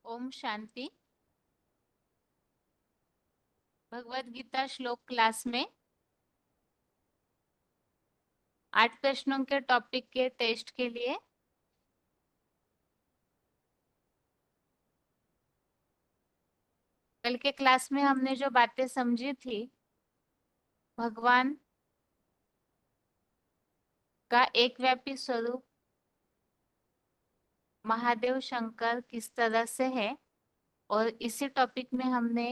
ओम शांति। भगवत गीता श्लोक क्लास में 8 प्रश्नों के टॉपिक के टेस्ट के लिए कल के क्लास में हमने जो बातें समझी थी, भगवान का एक व्यापी स्वरूप महादेव शंकर किस तरह से है, और इसी टॉपिक में हमने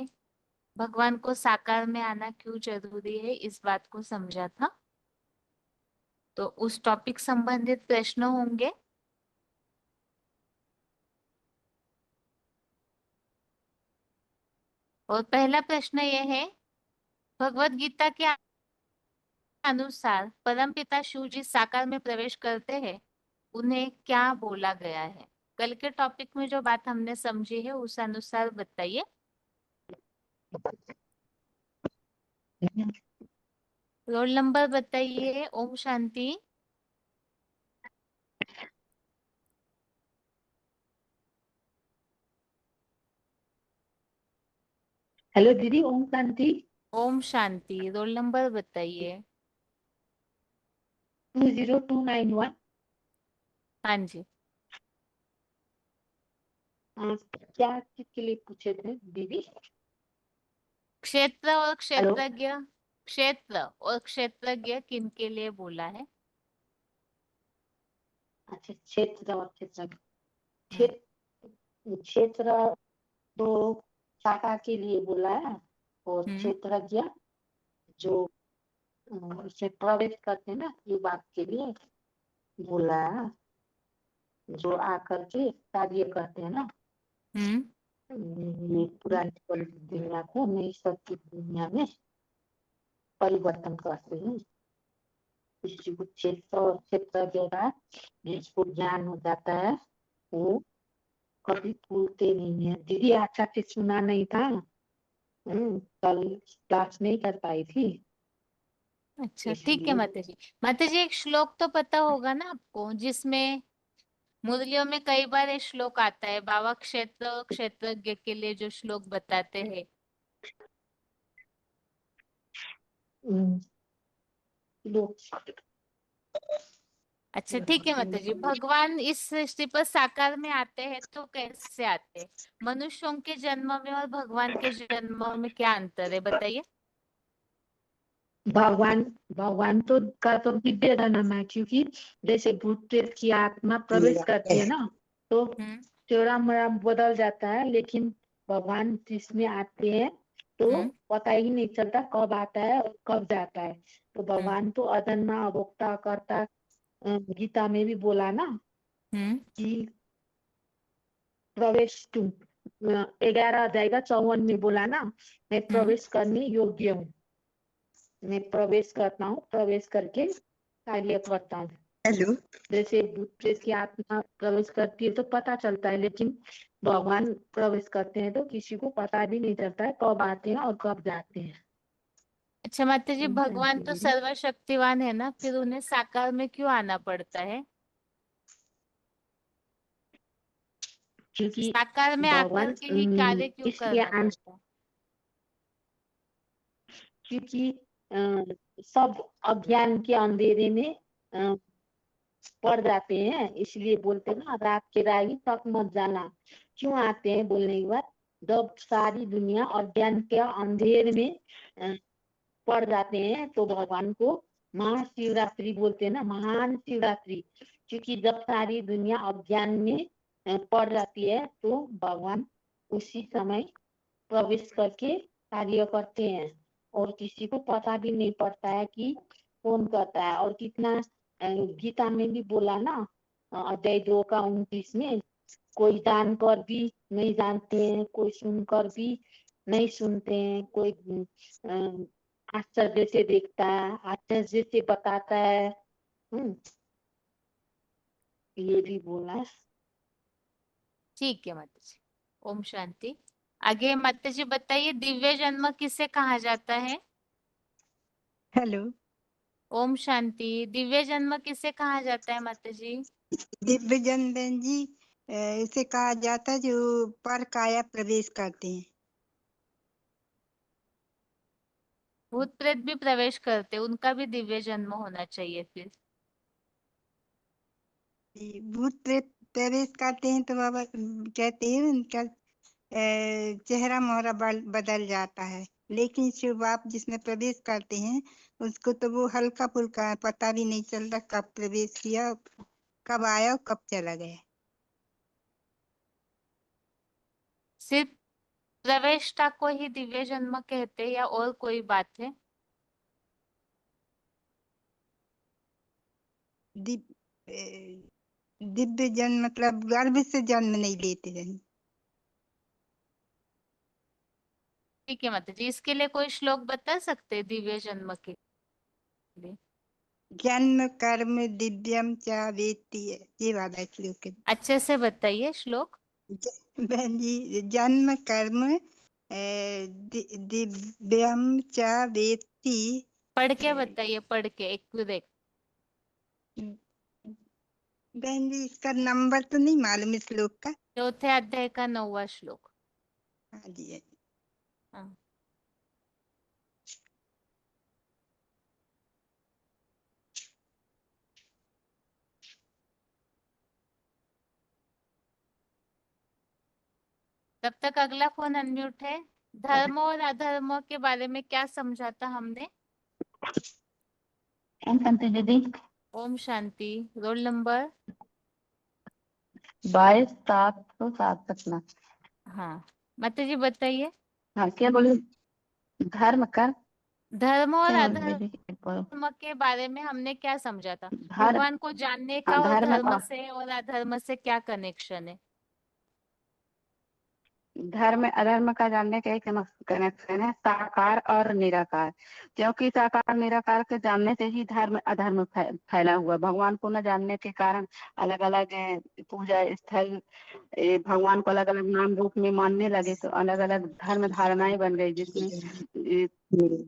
भगवान को साकार में आना क्यों जरूरी है इस बात को समझा था। तो उस टॉपिक संबंधित प्रश्न होंगे। और पहला प्रश्न यह है, भगवत गीता के अनुसार परमपिता शिव जी साकार में प्रवेश करते हैं, उन्हें क्या बोला गया है? कल के टॉपिक में जो बात हमने समझी है उस अनुसार बताइए। रोल नंबर बताइए। ओम शांति। हेलो दीदी, ओम शांति। ओम शांति। रोल नंबर बताइए। 20291। हाँ जी। क्या चीज के लिए पूछे थे दीदी? क्षेत्र और हेलो। क्षेत्रज्ञ, क्षेत्र और क्षेत्रज्ञ किन के लिए बोला है? अच्छा, क्षेत्र और क्षेत्र। हम्म। क्षेत्र तो शाखा के लिए बोला है, और हम्म। क्षेत्रज्ञ जो उससे प्रवेश करते हैं ना, ये बात के लिए बोला है, जो आकर के कार्य करते हैं ना। हम्म। ये पुरानी दुनिया को नई शक्ति दुनिया में परिवर्तन करते हैं। किसी को क्षेत्र और क्षेत्रज्ञ का जिसको ज्ञान हो जाता है, वो कभी भूलते नहीं है। दीदी अच्छा से सुना नहीं था। कल क्लास नहीं कर पाई थी, अच्छा ठीक है इसलिए। माता जी। माता जी, एक श्लोक तो पता होगा ना आपको, जिसमें मुरलियों में कई बार ये श्लोक आता है, बाबा क्षेत्र और क्षेत्रज्ञ के लिए जो श्लोक बताते हैं। हम्म, लोग अच्छा ठीक है माता जी। भगवान इस सृष्टि पर साकार में आते हैं तो कैसे आते हैं? मनुष्यों के जन्म में और भगवान के जन्म में क्या अंतर है, बताइए। भगवान भगवान तो का तो दिव्य धर्म है, क्योंकि जैसे भूत प्रेत की आत्मा प्रवेश करती है ना, तो हम्म। चौड़ा मड़ा बदल जाता है। लेकिन भगवान जिसमें आते हैं तो हम्म। पता ही नहीं चलता कब आता है और कब जाता है। तो हम्म। भगवान तो अदन्ना अभोक्ता करता। गीता में भी बोला ना हम्म। कि प्रवेश तुम 11 अध्याय का 54 में बोला ना, मैं हम्म। प्रवेश करने योग्य हूँ। मैं प्रवेश करता हूँ, प्रवेश करके कार्य करता हूँ। हेलो। जैसे भूत प्रेत की आत्मा प्रवेश करती है तो पता चलता है, लेकिन भगवान प्रवेश करते हैं तो किसी को पता भी नहीं चलता है कब आते हैं और कब जाते हैं। अच्छा माता जी, भगवान शांति तो दीदी। सर्वशक्तिवान है ना, फिर उन्हें साकार में क्यों आना पड़ता है? क्योंकि साकार में आकर भगवान के ही कार्य क्यों इसलिए करना पड़ता है? क्योंकि सब अज्ञान के अंधेरे में अ, पड़ जाते हैं, इसलिए बोलते हैं ना, रात के राही तक मत जाना। क्यों आते हैं बोलने के बाद, जब सारी दुनिया अज्ञान के अंधेर में अ, पड़ जाते हैं तो भगवान को महाशिवरात्रि बोलते हैं ना, महान शिवरात्रि। क्योंकि जब सारी दुनिया अज्ञान में पड़ जाती है तो भगवान उसी समय प्रवेश करके कार्य करते हैं, और किसी को पता भी नहीं पड़ता है कि कौन करता है। और कितना गीता में भी बोला ना, अध्याय 2 का 29 में, कोई जानकर भी नहीं जानते हैं, कोई सुनकर भी नहीं सुनते हैं, कोई आश्चर्य से देखता है, आश्चर्य से बताता है। हम्म, ये भी बोला है। ठीक है माता जी। ओम शांति। आगे माता जी बताइए, दिव्य जन्म किसे कहा जाता है? हेलो। ओम शांति। दिव्य जन्म किसे कहा जाता है माता जी? दिव्य चंदन जी, इसे कहा जाता है जो पर काया प्रवेश करते हैं। भूत प्रेत भी प्रवेश करते, उनका भी दिव्य जन्म होना चाहिए फिर। भूत प्रेत प्रवेश करते हैं तो बाबा कहते हैं उनका चेहरा मोहरा बदल जाता है, लेकिन शिव आप जिसमें प्रवेश करते हैं उसको तो वो हल्का फुल्का है, पता भी नहीं चलता कब प्रवेश किया, कब आया और कब चला गया। सिर्फ प्रवेशता को ही दिव्य जन्म कहते हैं या और कोई बात है? दिव- अ, दिव्य जन्म मतलब गर्भ से जन्म नहीं लेते हैं। ठीक है माता जी, इसके लिए कोई श्लोक बता सकते हैं दिव्य जन्म के लिए? जन्म कर्म दिव्यम च वेत्ति है, ये वाला श्लोक है। अच्छे से बताइए श्लोक। बहन जी, जन्म कर्म दिव्यम च वेत्ति। पढ़ के बताइए, पढ़ के एक एक। बहन जी, इसका नंबर तो नहीं मालूम इस श्लोक का। चौथे अध्याय का 9वां श्लोक। हाँ जी, हाँ जी। हाँ। तब तक अगला फोन अनम्यूट है। धर्म और अधर्म के बारे में क्या समझा था हमने? दीदी ओम शांति। Roll number? 22,757। हाँ माता जी बताइए। हाँ, क्या बोले? धर्म कर धर्म और क्या बोले अधर्म दीदी? एक बोलो। के बारे में हमने क्या समझा था? धर्म, भगवान को जानने हाँ, का और धर्म धर्म और से और अधर्म से क्या कनेक्शन है? धर्म अधर्म का जानने का एक कनेक्शन है, साकार और निराकार। क्योंकि साकार निराकार के जानने से ही धर्म अधर्म फैला हुआ। भगवान को न जानने के कारण अलग अलग पूजा स्थल भगवान को अलग अलग नाम रूप में मानने लगे, तो अलग अलग धर्म धारणाएं बन गई, जिसमें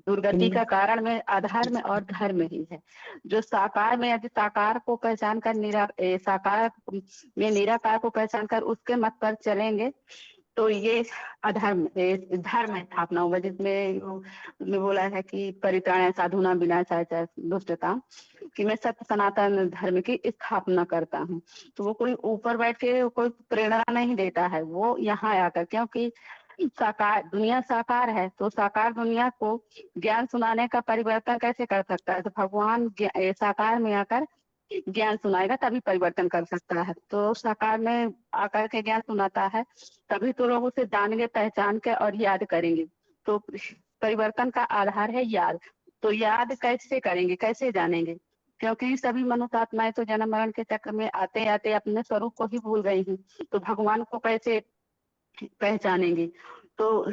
दुर्गति का कारण में अधर्म और धर्म ही है। जो साकार में, यदि साकार को पहचान कर साकार में निराकार को पहचान कर उसके मत पर चलेंगे तो ये धर्म स्थापना होगा, जिसमें उसमें बोला है कि परित्राणाय साधूनां विनाशाय च दुष्टताम्, कि मैं सत्य सनातन धर्म की स्थापना करता हूँ। तो वो कोई ऊपर बैठ के कोई प्रेरणा नहीं देता है, वो यहाँ आकर, क्योंकि साकार दुनिया साकार है, तो साकार दुनिया को ज्ञान सुनाने का परिवर्तन कैसे कर सकता है? तो भगवान साकार में आकर ज्ञान सुनाएगा, तभी परिवर्तन कर सकता है। तो साकार में आकर के ज्ञान सुनाता है, तभी तो लोग उसे जानेंगे, पहचान के और याद करेंगे। तो परिवर्तन का आधार है याद। तो याद कैसे करेंगे, कैसे जानेंगे? क्योंकि सभी मनुष्य आत्माएं तो जन्म मरण के चक्र में आते आते अपने स्वरूप को ही भूल गई हैं, तो भगवान को कैसे पहचानेंगे? तो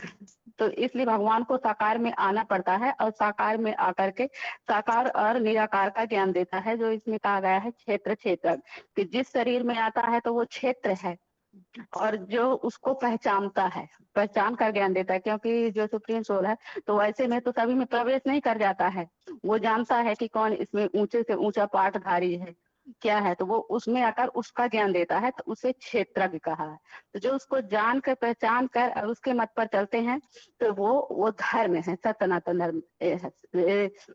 इसलिए भगवान को साकार में आना पड़ता है, और साकार में आकर के साकार और निराकार का ज्ञान देता है, जो इसमें कहा गया है क्षेत्र क्षेत्र, कि जिस शरीर में आता है तो वो क्षेत्र है, और जो उसको पहचानता है, पहचान कर ज्ञान देता है। क्योंकि जो सुप्रीम सोल है तो ऐसे में तो सभी में प्रवेश नहीं कर जाता है, वो जानता है कि कौन इसमें ऊंचे से ऊंचा पाठधारी है, क्या है, तो वो उसमें आकर उसका ज्ञान देता है, तो उसे क्षेत्रज्ञ कहा है। तो जो उसको जान कर, पहचान कर और उसके मत पर चलते हैं, तो वो धर्म है, सनातन धर्म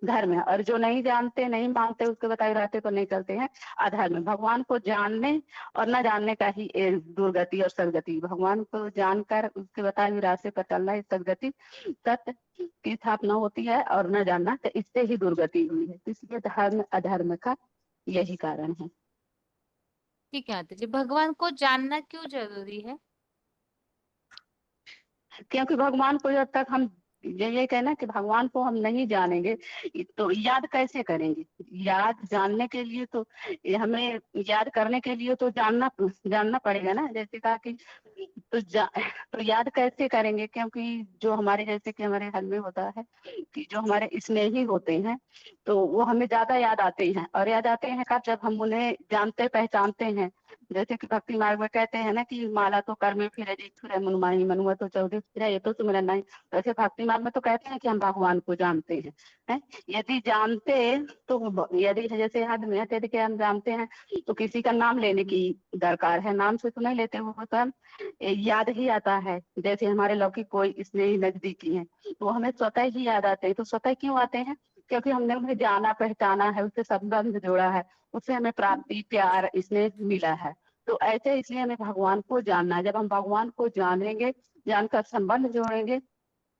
धर्म है। और जो नहीं जानते, नहीं मानते, उसके बताए रहते तो नहीं चलते हैं, अधर्म। भगवान को जानने और न जानने का ही दुर्गति और सदगति। भगवान को जानकर उसके बताए हुए रास्ते पर चलना ही सदगति, सत्य की स्थापना होती है, और न जानना तो इससे ही दुर्गति हुई है। इसलिए धर्म अधर्म का यही कारण है। ठीक है माता जी, भगवान को जानना क्यों जरूरी है? क्योंकि भगवान को जब तक हम ये कहना कि भगवान को हम नहीं जानेंगे तो याद कैसे करेंगे? याद जानने के लिए तो हमें, याद करने के लिए तो जानना पड़ेगा ना। जैसे कहा कि तो याद कैसे करेंगे? क्योंकि जो हमारे, जैसे कि हमारे हल में होता है कि जो हमारे स्नेही होते हैं तो वो हमें ज्यादा याद आते हैं, और याद आते हैं कब? जब हम उन्हें जानते पहचानते हैं, जैसे कि भक्ति मार्ग में कहते हैं ना कि माला तो कर में फिरे जी छुरे मनुमाही मनुआ तो चौधरी फिरे, ये तो सुमिरन नहीं। वैसे भक्ति मार्ग में तो कहते हैं कि हम भगवान को जानते हैं। यदि जानते तो यदि जैसे आदमी है यदि हम जानते हैं तो किसी का नाम लेने की दरकार है, नाम से तो नहीं लेते, वो तो हम याद ही आता है। जैसे हमारे लौकिक कोई इसमें ही नजदीकी है तो हमें स्वतः ही याद आते हैं। तो स्वतः क्यों आते हैं? क्योंकि हमने उन्हें जाना पहचाना है, उससे संबंध जोड़ा है, उससे हमें प्राप्ति प्यार इसमें मिला है। तो ऐसे इसलिए हमें भगवान को जानना है। जब हम भगवान को जानेंगे, जानकर संबंध जोड़ेंगे,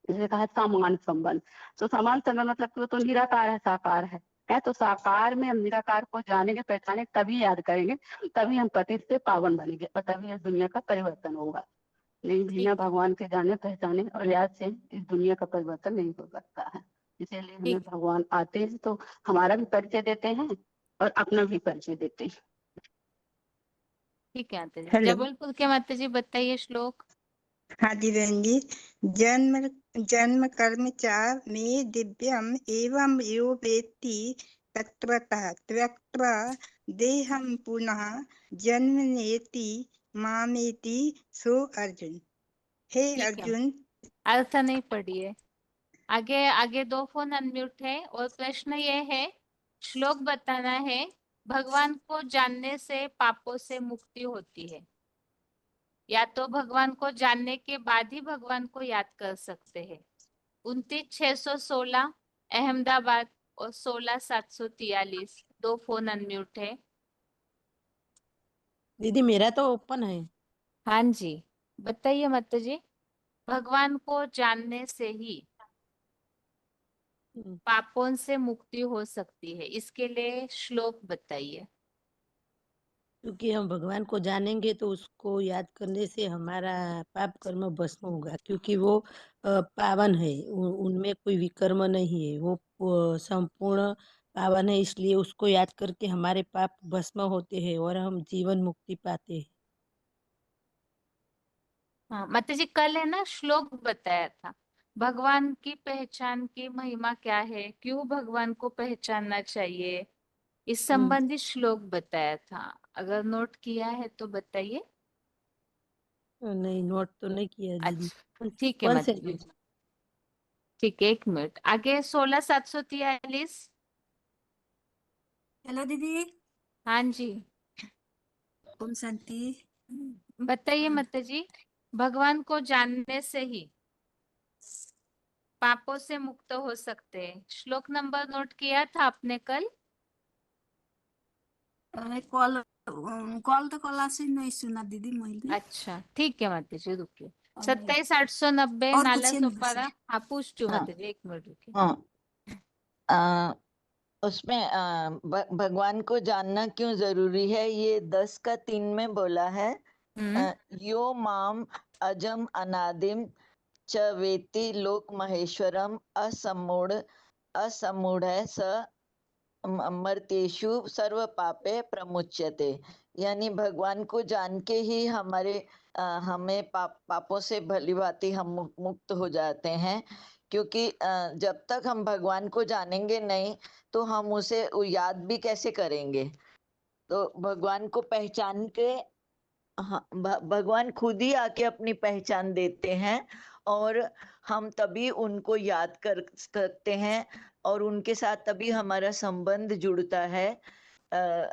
इसलिए कहा है समान संबंध। तो समान संबंध मतलब तो निराकार है, साकार है। तो साकार में हम निराकार को जानेंगे पहचानेंगे तभी याद करेंगे, तभी हम पतित से पावन बनेंगे और तभी इस दुनिया का परिवर्तन होगा। नहीं बिना ठीक भगवान के जाने पहचाने और याद से इस दुनिया का परिवर्तन नहीं हो सकता है। इसीलिए हमें ठीक भगवान आते हैं तो हमारा भी परिचय देते हैं और अपना भी परिचय देते हैं। ठीक है माता जी। हेलो। जबलपुर के माता जी बताइए श्लोक। हाँ जी बहन जी। जन्म जन्म कर्म च में दिव्यम एवं यो वेत्ति तत्वतः त्यक्त्वा देहं पुनः जन्म नेति मामेति सो अर्जुन। हे ठीक है, अर्जुन। अर्थ नहीं पढ़िए। आगे आगे 2 फोन अनम्यूट है और प्रश्न ये है, श्लोक बताना है, भगवान को जानने से पापों से मुक्ति होती है, या तो भगवान को जानने के बाद ही भगवान को याद कर सकते हैं। 29,616 अहमदाबाद और 16,743। 2 फोन अनम्यूट है। दीदी मेरा तो ओपन है। हाँ जी, बताइए माता जी। भगवान को जानने से ही पापों से मुक्ति हो सकती है, इसके लिए श्लोक बताइए। क्योंकि हम भगवान को जानेंगे तो उसको याद करने से हमारा पाप कर्म भस्म होगा, क्योंकि वो पावन है, उनमें कोई विकर्म नहीं है, वो संपूर्ण पावन है। इसलिए उसको याद करके हमारे पाप भस्म होते हैं और हम जीवन मुक्ति पाते हैं। हाँ माता जी, कल है ना श्लोक बताया था, भगवान की पहचान की महिमा क्या है, क्यों भगवान को पहचानना चाहिए, इस संबंधी श्लोक बताया था। अगर नोट किया है तो बताइए। नहीं, नोट तो नहीं किया दीदी। अच्छा ठीक है वन माता जी। सेकंड। ठीक है, 1 मिनट। आगे 16,743। हेलो दीदी। हाँ जी, ओम शांति। बताइए माता जी। भगवान को जानने से ही पापों से मुक्त हो सकते हैं, श्लोक नंबर नोट किया था आपने कल? कॉल कॉल तो कॉल से नहीं सुना दीदी मैले। अच्छा ठीक है माता जी, रुकिए। और 27,890 और नाला पूछिए ना सोपारा। हाँ पूछती हूँ हाँ माता जी, 1 मिनट रुकिए। हाँ आ, उसमें भगवान को जानना क्यों जरूरी है, ये 10 का 3 में बोला है। यो माम अजम अनादिम च वेति लोक महेश्वरम असमूढ़ स मर्त्येषु सर्व पापे प्रमुच्यते। यानी भगवान को जान के ही हमें पापों से भली भांति हम मुक्त हो जाते हैं। क्योंकि जब तक हम भगवान को जानेंगे नहीं तो हम उसे याद भी कैसे करेंगे। तो भगवान को पहचान के, हाँ, भगवान खुद ही आके अपनी पहचान देते हैं और हम तभी उनको याद कर सकते हैं और उनके साथ तभी हमारा संबंध जुड़ता है।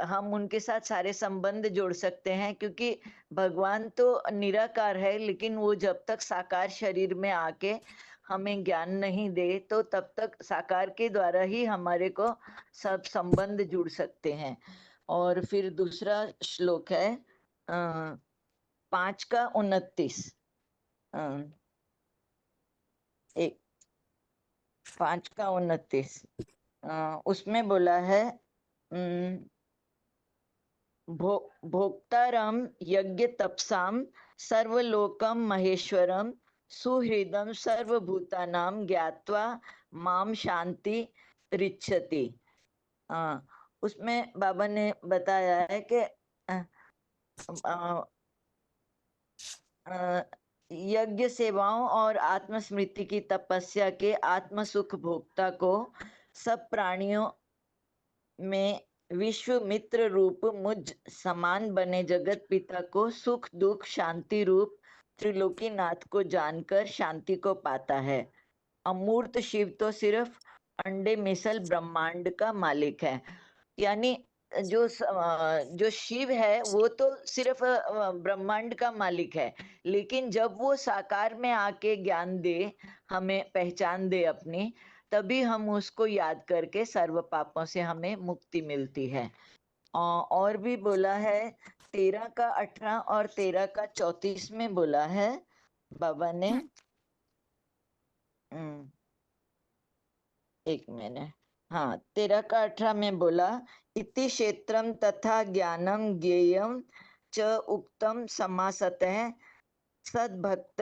हम उनके साथ सारे संबंध जोड़ सकते हैं, क्योंकि भगवान तो निराकार है, लेकिन वो जब तक साकार शरीर में आके हमें ज्ञान नहीं दे तो तब तक साकार के द्वारा ही हमारे को सब संबंध जुड़ सकते हैं। और फिर दूसरा श्लोक है 5 का 29। एक 5 का 29 उसमें बोला है भोक्तारम यज्ञ तपसाम सर्वलोकम महेश्वरम सुहृदम सर्वभूतानाम ज्ञात्वा माम शांति रिच्छति। उसमें बाबा ने बताया है कि यज्ञ सेवाओं और आत्मस्मृति की तपस्या के आत्म सुख भोक्ता को सब प्राणियों में विश्व मित्र रूप मुझ समान बने जगत पिता को सुख दुख शांति रूप त्रिलोकीनाथ को जानकर शांति को पाता है। अमूर्त शिव तो सिर्फ अंडे मिसल ब्रह्मांड का मालिक है। यानी जो शिव है वो तो सिर्फ ब्रह्मांड का मालिक है, लेकिन जब वो साकार में आके ज्ञान दे, हमें पहचान दे अपनी, तभी हम उसको याद करके सर्व पापों से हमें मुक्ति मिलती है। और भी बोला है 13 का 18 और 13 का 34 में बोला है बाबा ने। एक मिनट। हाँ, 13 का 18 में बोला, इति क्षेत्रम तथा ज्ञानम ज्ञेयम च उक्तम समासतः सद्भक्त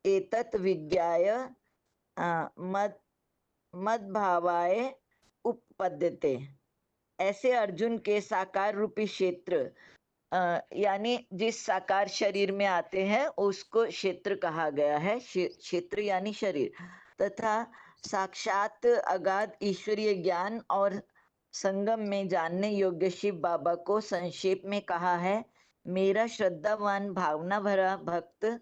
एतत् विज्ञाय मद्भावाय उपपद्यते। ऐसे अर्जुन के साकार रूपी क्षेत्र यानी जिस साकार शरीर में आते हैं उसको क्षेत्र कहा गया है। क्षेत्र यानी शरीर, तथा साक्षात अगाध ईश्वरीय ज्ञान और संगम में जानने योग्य शिव बाबा को संक्षेप में कहा है, मेरा श्रद्धावान भावना भरा भक्त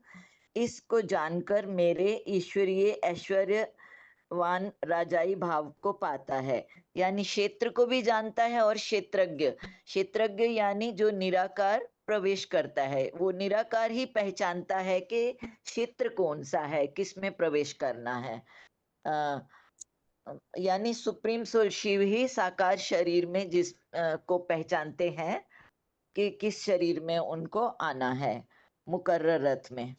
इसको जानकर मेरे ईश्वरीय ऐश्वर्यवान राजाई भाव को पाता है। यानी क्षेत्र को भी जानता है और क्षेत्रज्ञ यानी जो निराकार प्रवेश करता है, वो निराकार ही पहचानता है कि क्षेत्र कौन सा है, किस में प्रवेश करना है। यानी सुप्रीम सोल शिव ही साकार शरीर में जिस को पहचानते हैं कि किस शरीर में उनको आना है मुकर्रर रथ में।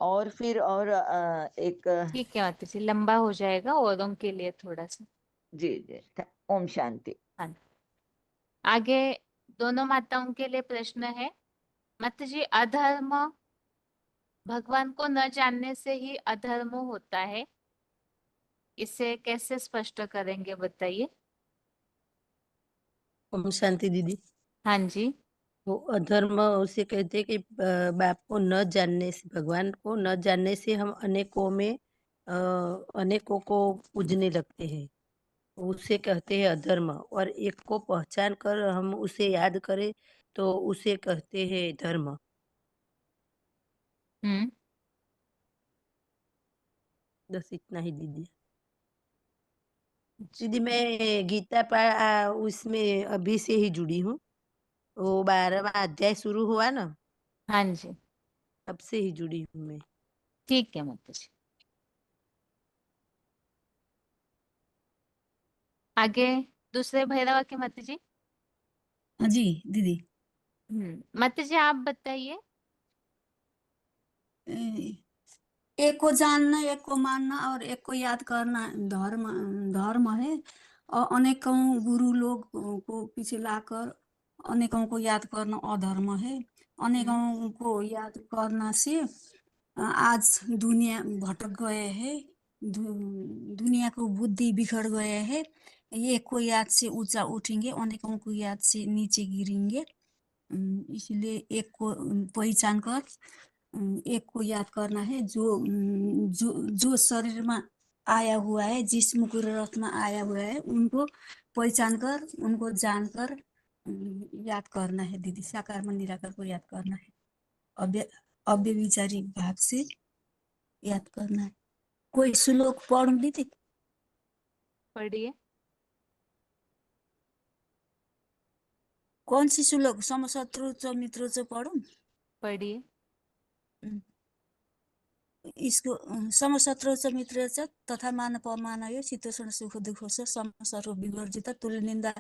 और फिर और एक ठीक है माता जी, लंबा हो जाएगा औरों के लिए थोड़ा सा। जी जी, ओम शांति। हाँ, आगे दोनों माताओं के लिए प्रश्न है। माता जी, अधर्म भगवान को न जानने से ही अधर्म होता है, इसे कैसे स्पष्ट करेंगे बताइए। ओम शांति दीदी। हाँ जी। वो अधर्म उसे कहते हैं कि बाप को न जानने से, भगवान को न जानने से हम अनेकों को पूजने लगते हैं, उसे कहते हैं अधर्म। और एक को पहचान कर हम उसे याद करें तो उसे कहते हैं धर्म। बस इतना ही दीदी। दीदी मैं गीता उसमें अभी से ही जुड़ी हूँ, वो 12वां अध्याय शुरू हुआ ना, हाँ जी, तब से ही जुड़ी हूँ मैं। ठीक है माता जी। आगे दूसरे भैरवा के माता जी। हाँ जी दीदी। माता जी आप बताइए। एक को जानना, एक को मानना और एक को याद करना धर्म धर्म है। और अनेकों गुरु लोग को पीछे लाकर अनेकों को याद करना अधर्म है। अनेकों को याद करना से आज दुनिया भटक गए हैं, दुनिया को बुद्धि बिखर गए हैं। एक को याद से ऊंचा उठेंगे, अनेकों को याद से नीचे गिरेंगे। इसलिए एक को पहचान कर एक को याद करना है, जो शरीर में आया हुआ है, जिस मुकुर रथ में आया हुआ है, उनको पहचान कर, उनको जानकर याद करना है दीदी। साकार में निराकार को याद करना है, अव्यभिचारी भाव से याद करना है। कोई श्लोक पढ़ूं दीदी? पढ़िए। कौन सी श्लोक? समशत्रु च मित्र च पढ़ूं? पढ़िए। इसको समशत्रु च मित्र च तथा मान अपमानय शीतोष्ण सुख दुख से समसर्व विवर्जित तुल्य निंदा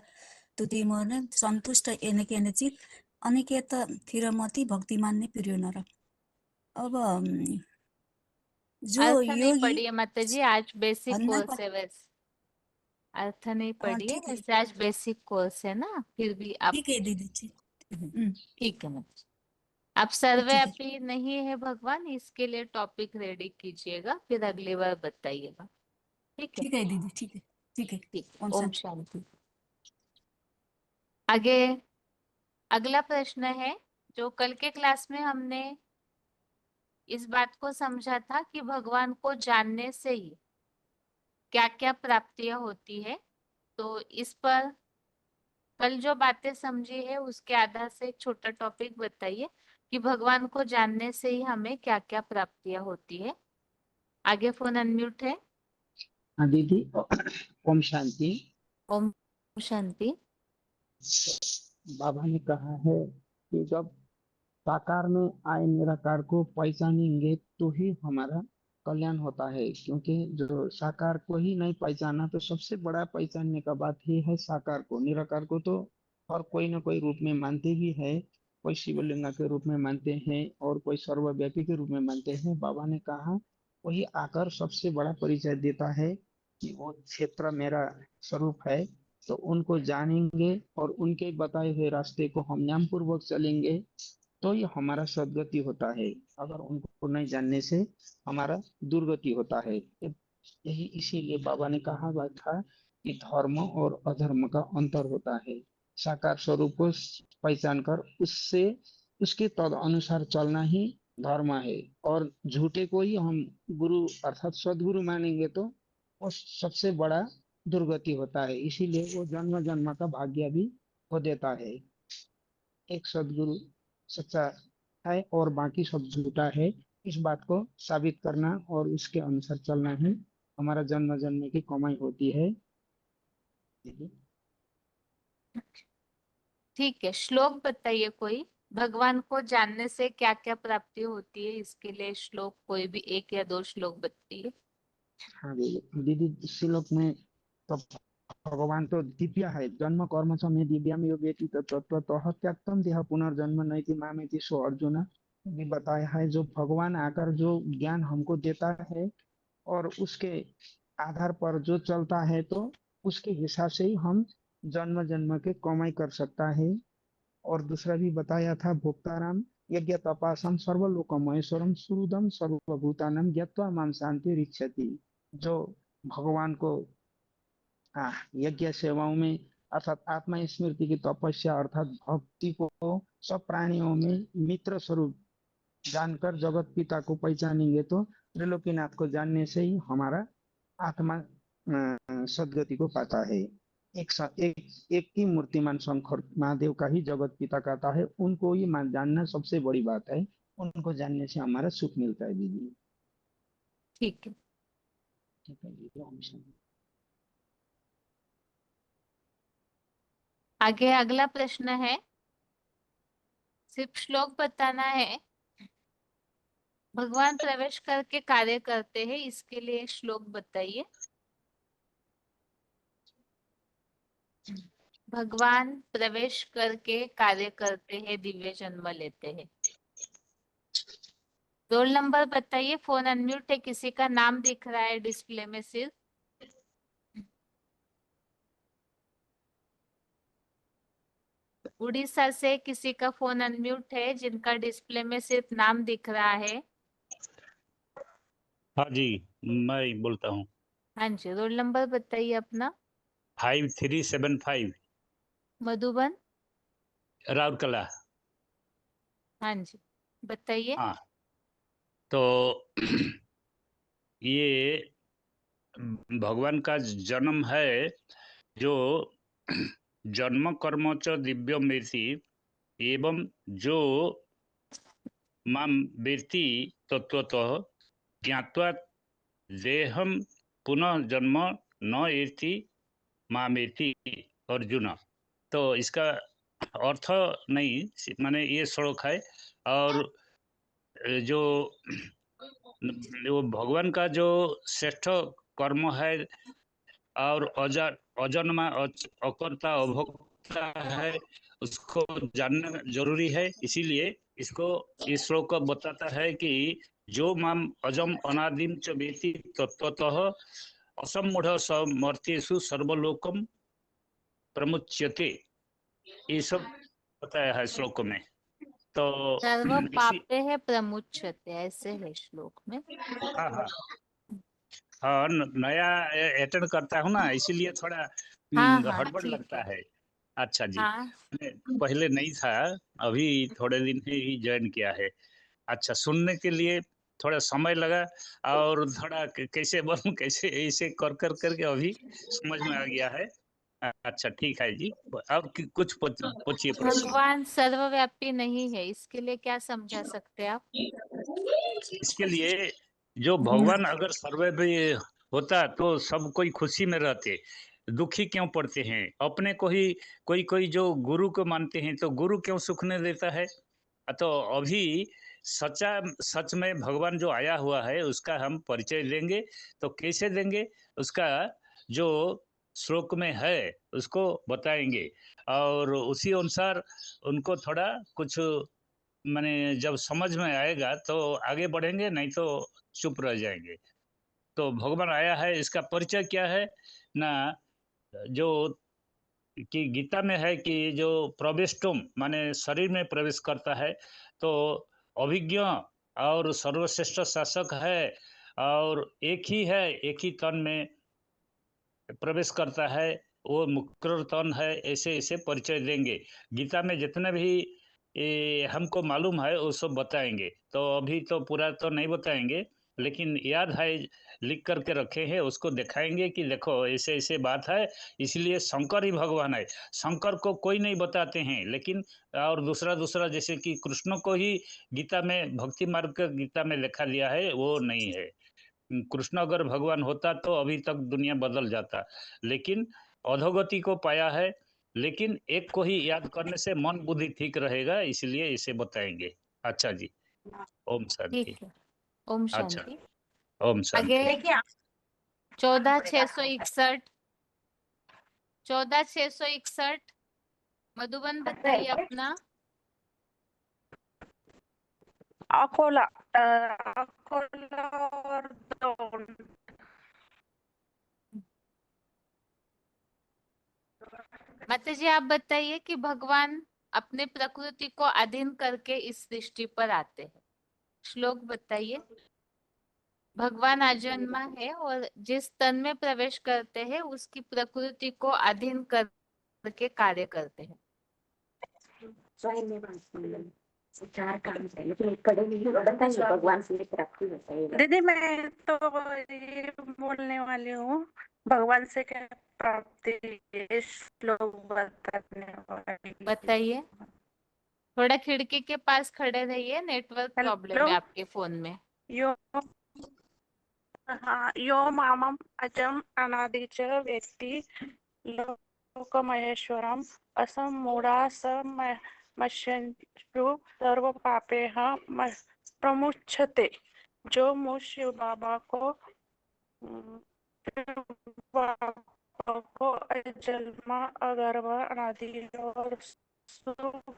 तुति मोहन संतुष्ट एने केनचित अनिकेत थिरमति भक्ति मान्य प्रिय नर। अब जो अर्थ नहीं योगी पढ़िए माता जी, आज बेसिक भन्ना कोर्स है वैसे। अर्थ नहीं पढ़िए ठीक है, वैसे, आज बेसिक कोर्स है ना, फिर भी आप ठीक है दीदी, ठीक। ठीक है माता जी। आप ठीक है, सर्वव्यापी नहीं है भगवान, इसके लिए टॉपिक रेडी कीजिएगा, फिर अगली बार बताइएगा। ठीक है। ठीक है दीदी, ठीक है, ठीक है। ठीक। ओम ओम शांति। शांति। आगे अगला प्रश्न है, जो कल के क्लास में हमने इस बात को समझा था कि भगवान को जानने से ही क्या क्या प्राप्तियां होती है, तो इस पर कल जो बातें समझी है उसके आधार से एक छोटा टॉपिक बताइए कि भगवान को जानने से ही हमें क्या क्या प्राप्तियां होती है। आगे फोन अनम्यूट है। हाँ दीदी, ओम शांति। ओम शांति। बाबा ने कहा है कि जब साकार में आए निराकार को पहचानेंगे तो ही हमारा कल्याण होता है, क्योंकि जो साकार को ही नहीं पहचाना तो सबसे बड़ा पहचानने का बात ही है साकार को। निराकार को तो और कोई ना कोई रूप में मानते ही है, कोई शिवलिंगा के रूप में मानते हैं और कोई सर्वव्यापी के रूप में मानते हैं। बाबा ने कहा वही आकर सबसे बड़ा परिचय देता है कि वो क्षेत्र मेरा स्वरूप है। तो उनको जानेंगे और उनके बताए हुए रास्ते को हम न्याय पूर्वक चलेंगे तो ये हमारा सदगति होता है। अगर उनको नहीं जानने से हमारा दुर्गति होता है। यही इसीलिए बाबा ने कहा हुआ था कि धर्म और अधर्म का अंतर होता है। साकार स्वरूप को पहचान कर उससे उसके तद अनुसार चलना ही धर्म है, और झूठे को ही हम गुरु अर्थात सदगुरु मानेंगे तो वो सबसे बड़ा दुर्गति होता है। इसीलिए वो जन्म जन्म का भाग्य भी हो देता है। एक सदगुरु सच्चा है और बाकी सब झूठा है, इस बात को साबित करना और उसके अनुसार चलना ही हमारा जन्म जन्म की कमाई होती है। ठीक है, श्लोक बताइए कोई। भगवान को जानने से क्या क्या प्राप्ति होती है, इसके लिए श्लोक कोई भी एक या दो श्लोक बताइए। हाँ दीदी, इस श्लोक में तो भगवान तो दिव्य है। जन्म कर्म च मे दिव्याम योगेति तत्त्वतः त्यक्तम देह पुनर्जन्म नैति मामेति सो अर्जुन भी बताया है। जो भगवान आकर जो ज्ञान हमको देता है और उसके आधार पर जो चलता है तो उसके हिसाब से ही हम जन्म जन्म के कमाई कर सकता है। और दूसरा भी बताया था, भोक्ताराम यज्ञ तपासम सर्वलोक महेश्वरम सुहृदम सर्वभूतानम ज्ञात्वा माम शांति रिच्छति। जो भगवान को यज्ञ सेवाओं में अर्थात आत्मा स्मृति की तपस्या अर्थात भक्ति को सब प्राणियों में मित्र स्वरूप जानकर जगत पिता को पहचानेंगे तो त्रिलोकीनाथ को जानने से ही हमारा आत्मा सदगति को पाता है। एक ही मूर्तिमान शंकर महादेव का ही जगत पिता कहता है, उनको ही जानना सबसे बड़ी बात है। उनको जानने से हमारा सुख मिलता है दीदी। ठीक है। ठीक है दीदी, ओम शांति। आगे अगला प्रश्न है, सिर्फ श्लोक बताना है। भगवान प्रवेश करके कार्य करते हैं, इसके लिए श्लोक बताइए। भगवान प्रवेश करके कार्य करते हैं, दिव्य जन्म लेते हैं। रोल नंबर बताइए। फोन अनम्यूट है, किसी का नाम दिख रहा है डिस्प्ले में सिर्फ। उड़ीसा से किसी का फोन अनम्यूट है जिनका डिस्प्ले में सिर्फ नाम दिख रहा है। हाँ जी, मैं बोलता हूँ। हाँ जी, रोल नंबर बताइए अपना। 5375 मधुबन। राउरकला। हाँ जी, बताइए। हाँ, तो ये भगवान का जन्म है जो जन्म कर्म च दिव्य मेति एवं जो माम वेत्ति तत्वतः ज्ञात्वा देहम पुनः जन्म न एति मामेति अर्जुन। तो इसका अर्थ नहीं, माने ये श्लोक है। और जो वो भगवान का जो श्रेष्ठ कर्म है और अजन्मा अकर्ता अभोक्ता है, उसको जानना जरूरी है। इसीलिए इसको इस श्लोक को बताता है कि जो माम अजम अनादिम च वेति तत्वतः असमूढ़ समर्थ्येषु सर्वलोकम प्रमुच्यते, ये सब बताया है श्लोक में। तो सर्व इसी पापे है प्रमुच्यते, ऐसे है श्लोक में। हाँ हाँ हाँ, नया अटेंड करता हूँ ना, इसीलिए थोड़ा हाँ हाँ, हड़बड़ ठीक लगता है। है। अच्छा जी, हाँ मैं पहले नहीं था, अभी थोड़े दिन ही ज्वाइन किया है। अच्छा, सुनने के लिए थोड़ा समय लगा और थोड़ा कैसे बोलूं कैसे ऐसे कर करके अभी समझ में आ गया है। अच्छा ठीक है जी। अब कुछ पूछिए प्रश्न। भगवान सर्वव्यापी नहीं है, इसके लिए क्या समझा सकते हैं आप? इसके लिए जो भगवान अगर सर्वव्यापी होता तो सब कोई खुशी में रहते, दुखी क्यों पड़ते हैं? अपने को ही कोई कोई जो गुरु को मानते हैं तो गुरु क्यों सुख नहीं देता है? तो अभी सच में भगवान जो आया हुआ है उसका हम परिचय देंगे। तो कैसे देंगे उसका जो श्लोक में है उसको बताएंगे, और उसी अनुसार उनको थोड़ा कुछ माने जब समझ में आएगा तो आगे बढ़ेंगे, नहीं तो चुप रह जाएंगे। तो भगवान आया है इसका परिचय क्या है ना, जो कि गीता में है कि जो प्रविष्टुम माने शरीर में प्रवेश करता है तो अभिज्ञ और सर्वश्रेष्ठ शासक है, और एक ही है, एक ही तन में प्रवेश करता है, वो मुकर तन है, ऐसे ऐसे परिचय देंगे। गीता में जितने भी हमको मालूम है वो सब बताएंगे। तो अभी तो पूरा तो नहीं बताएंगे, लेकिन याद है, लिख करके रखे हैं, उसको दिखाएंगे कि देखो ऐसे ऐसे बात है। इसलिए शंकर ही भगवान है। शंकर को कोई नहीं बताते हैं, लेकिन और दूसरा दूसरा जैसे कि कृष्ण को ही गीता में भक्ति मार्ग का गीता में लिखा लिया है, वो नहीं है। कृष्ण अगर भगवान होता तो अभी तक दुनिया बदल जाता, लेकिन अधोगति को पाया है। लेकिन एक को ही याद करने से मन बुद्धि ठीक रहेगा, इसलिए इसे बताएंगे। अच्छा जी, ओम शांति। ठीक है, ओम अच्छा, शांति। ओम शांति। आगे 14,661 14,661 मधुबन बताइए अपना। अकोला अकोला और दौंड। माता जी आप बताइए कि भगवान अपने प्रकृति को अधीन करके इस सृष्टि पर आते हैं। श्लोक बताइए। भगवान अजन्मा है और जिस तन में प्रवेश करते हैं उसकी प्रकृति को अधीन करके कार्य करते हैं। चार काम है लेकिन कड़े नहीं बताइए, भगवान से प्राप्ति बताइए। दीदी मैं तो ये बोलने वाली हूँ, भगवान से क्या प्राप्ति श्लोक बताने वाली। बताइए, थोड़ा खिड़की के पास खड़े रहिए, नेटवर्क प्रॉब्लम है आपके फोन में। यो हाँ, यो मामम अजम अनादिच व्यक्ति लोकमहेश्वरम असम मूढ़ा मश्यु सर्व पापेह प्रमुच्यते। जो मुझ शिव बाबा को अजन्मा अगर्भ अनादि और सुख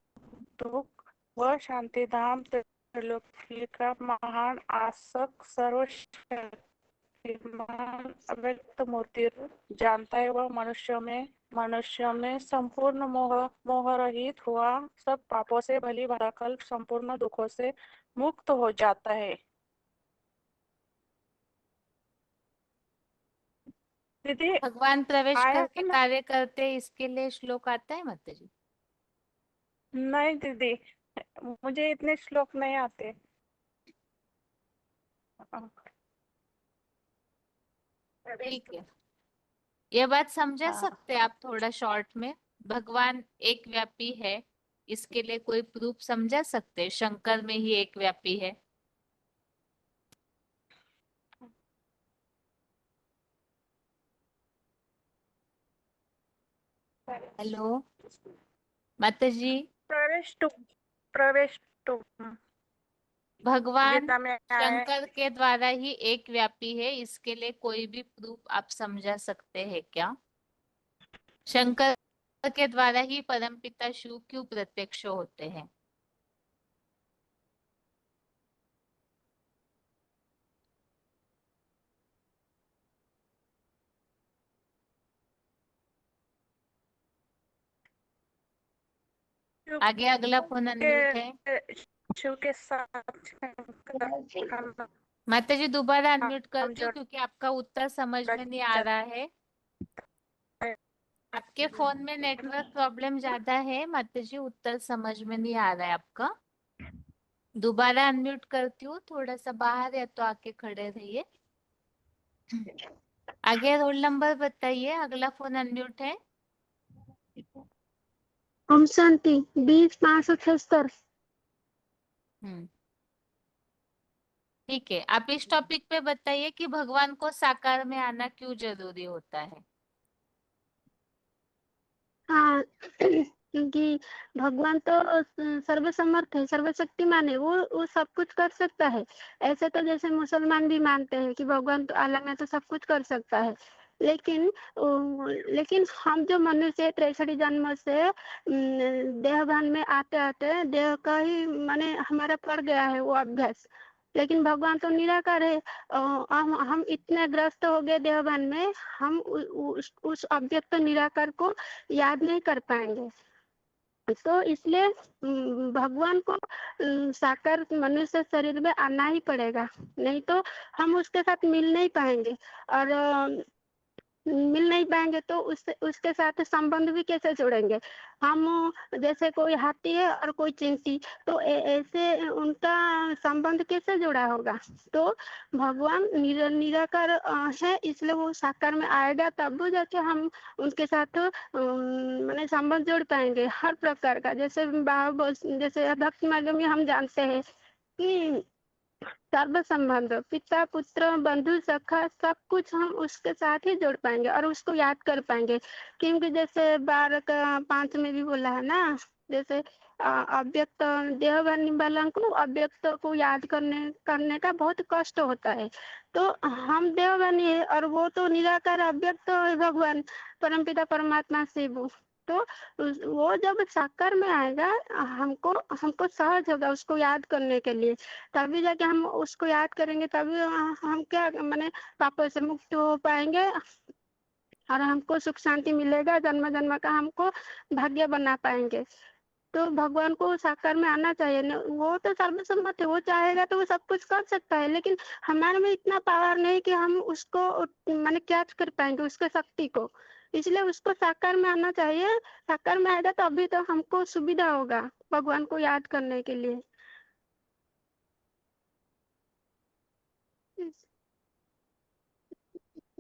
दुख व शांतिधाम त्रिलोकी का महान आसक सर्वशक्तिमान अव्यक्त मूर्ति जानता है। वह मनुष्य में संपूर्ण मोह रहित हुआ सब पापों से भली भला कल संपूर्ण दुखों से मुक्त हो जाता है। दीदी भगवान प्रवेश आया करके ना? कार्य करते हैं, इसके लिए श्लोक आता है माता जी? नहीं दीदी, मुझे इतने श्लोक नहीं आते। ठीक है, ये बात समझा हाँ। सकते हैं आप थोड़ा शॉर्ट में? भगवान एक व्यापी है, इसके लिए कोई प्रूफ समझा सकते हैं? शंकर में ही एक व्यापी है। हेलो माता जी। प्रवेश टू भगवान गीता में आया है। शंकर के द्वारा ही एक व्यापी है, इसके लिए कोई भी प्रूफ आप समझा सकते हैं क्या? शंकर के द्वारा ही परमपिता शिव क्यों प्रत्यक्ष होते हैं? आगे अगला फोन अनम्यूट है। शिव के साथ माता जी दोबारा अनम्यूट हम करती हूँ क्योंकि आपका उत्तर समझ में नहीं आ रहा है। आपके फोन में नेटवर्क प्रॉब्लम ज्यादा है माता जी, उत्तर समझ में नहीं आ रहा है आपका। दोबारा अनम्यूट करती हूँ, थोड़ा सा बाहर या तो आके खड़े रहिए। आगे रोल नंबर बताइए, अगला फोन अनम्यूट है। ओम शांति 20,576। ठीक है, आप इस टॉपिक पे बताइए कि भगवान को साकार में आना क्यों जरूरी होता है। हाँ क्योंकि भगवान तो सर्वसमर्थ है, सर्वशक्तिमान है, वो सब कुछ कर सकता है। ऐसे तो जैसे मुसलमान भी मानते हैं कि भगवान तो आलम में तो सब कुछ कर सकता है, लेकिन हम जो मनुष्य 63 जन्म से देहभान में आते आते देह का ही माने हमारा पड़ गया है वो अभ्यास। लेकिन भगवान तो निराकार है। हम इतने ग्रस्त हो गए देहभान में, हम उस अव्यक्त निराकार को याद नहीं कर पाएंगे। तो इसलिए भगवान को साकार मनुष्य शरीर में आना ही पड़ेगा, नहीं तो हम उसके साथ मिल नहीं पाएंगे। और मिल नहीं पाएंगे तो उसके साथ संबंध भी कैसे जोड़ेंगे हम। जैसे कोई हाथी है और कोई चिंटी, तो ऐसे उनका संबंध कैसे जुड़ा होगा। तो भगवान निराकार है, इसलिए वो साकार में आएगा तब जाके हम उनके साथ माने संबंध जोड़ पाएंगे हर प्रकार का। जैसे जैसे भक्ति मार्ग में हम जानते हैं कि सर्व संबंध पिता पुत्र बंधु सखा सब कुछ हम उसके साथ ही जोड़ पाएंगे और उसको याद कर पाएंगे। क्योंकि जैसे 12:5 में भी बोला है ना, जैसे अव्यक्त देहभानी वालों को अव्यक्त को याद करने का बहुत कष्ट होता है। तो हम देहभानी है और वो तो निराकार अव्यक्त है भगवान परमपिता परमात्मा शिव। तो वो जब साकार में आएगा हमको सहज होगा उसको याद करने के लिए। तभी जाके हम उसको याद करेंगे, तभी हम क्या माने पापों से मुक्त हो पाएंगे और हमको सुख शांति मिलेगा, जन्म जन्म का हमको भाग्य बना पाएंगे। तो भगवान को साकार में आना चाहिए न, वो तो सर्वसम्मत है, वो चाहेगा तो वो सब कुछ कर सकता है, लेकिन हमारे में इतना पावर नहीं कि हम उसको माने कैच कर पाएंगे उसके शक्ति को। इसलिए उसको साकार में आना चाहिए। साकार में आएगा तो अभी तो हमको सुविधा होगा भगवान को याद करने के लिए।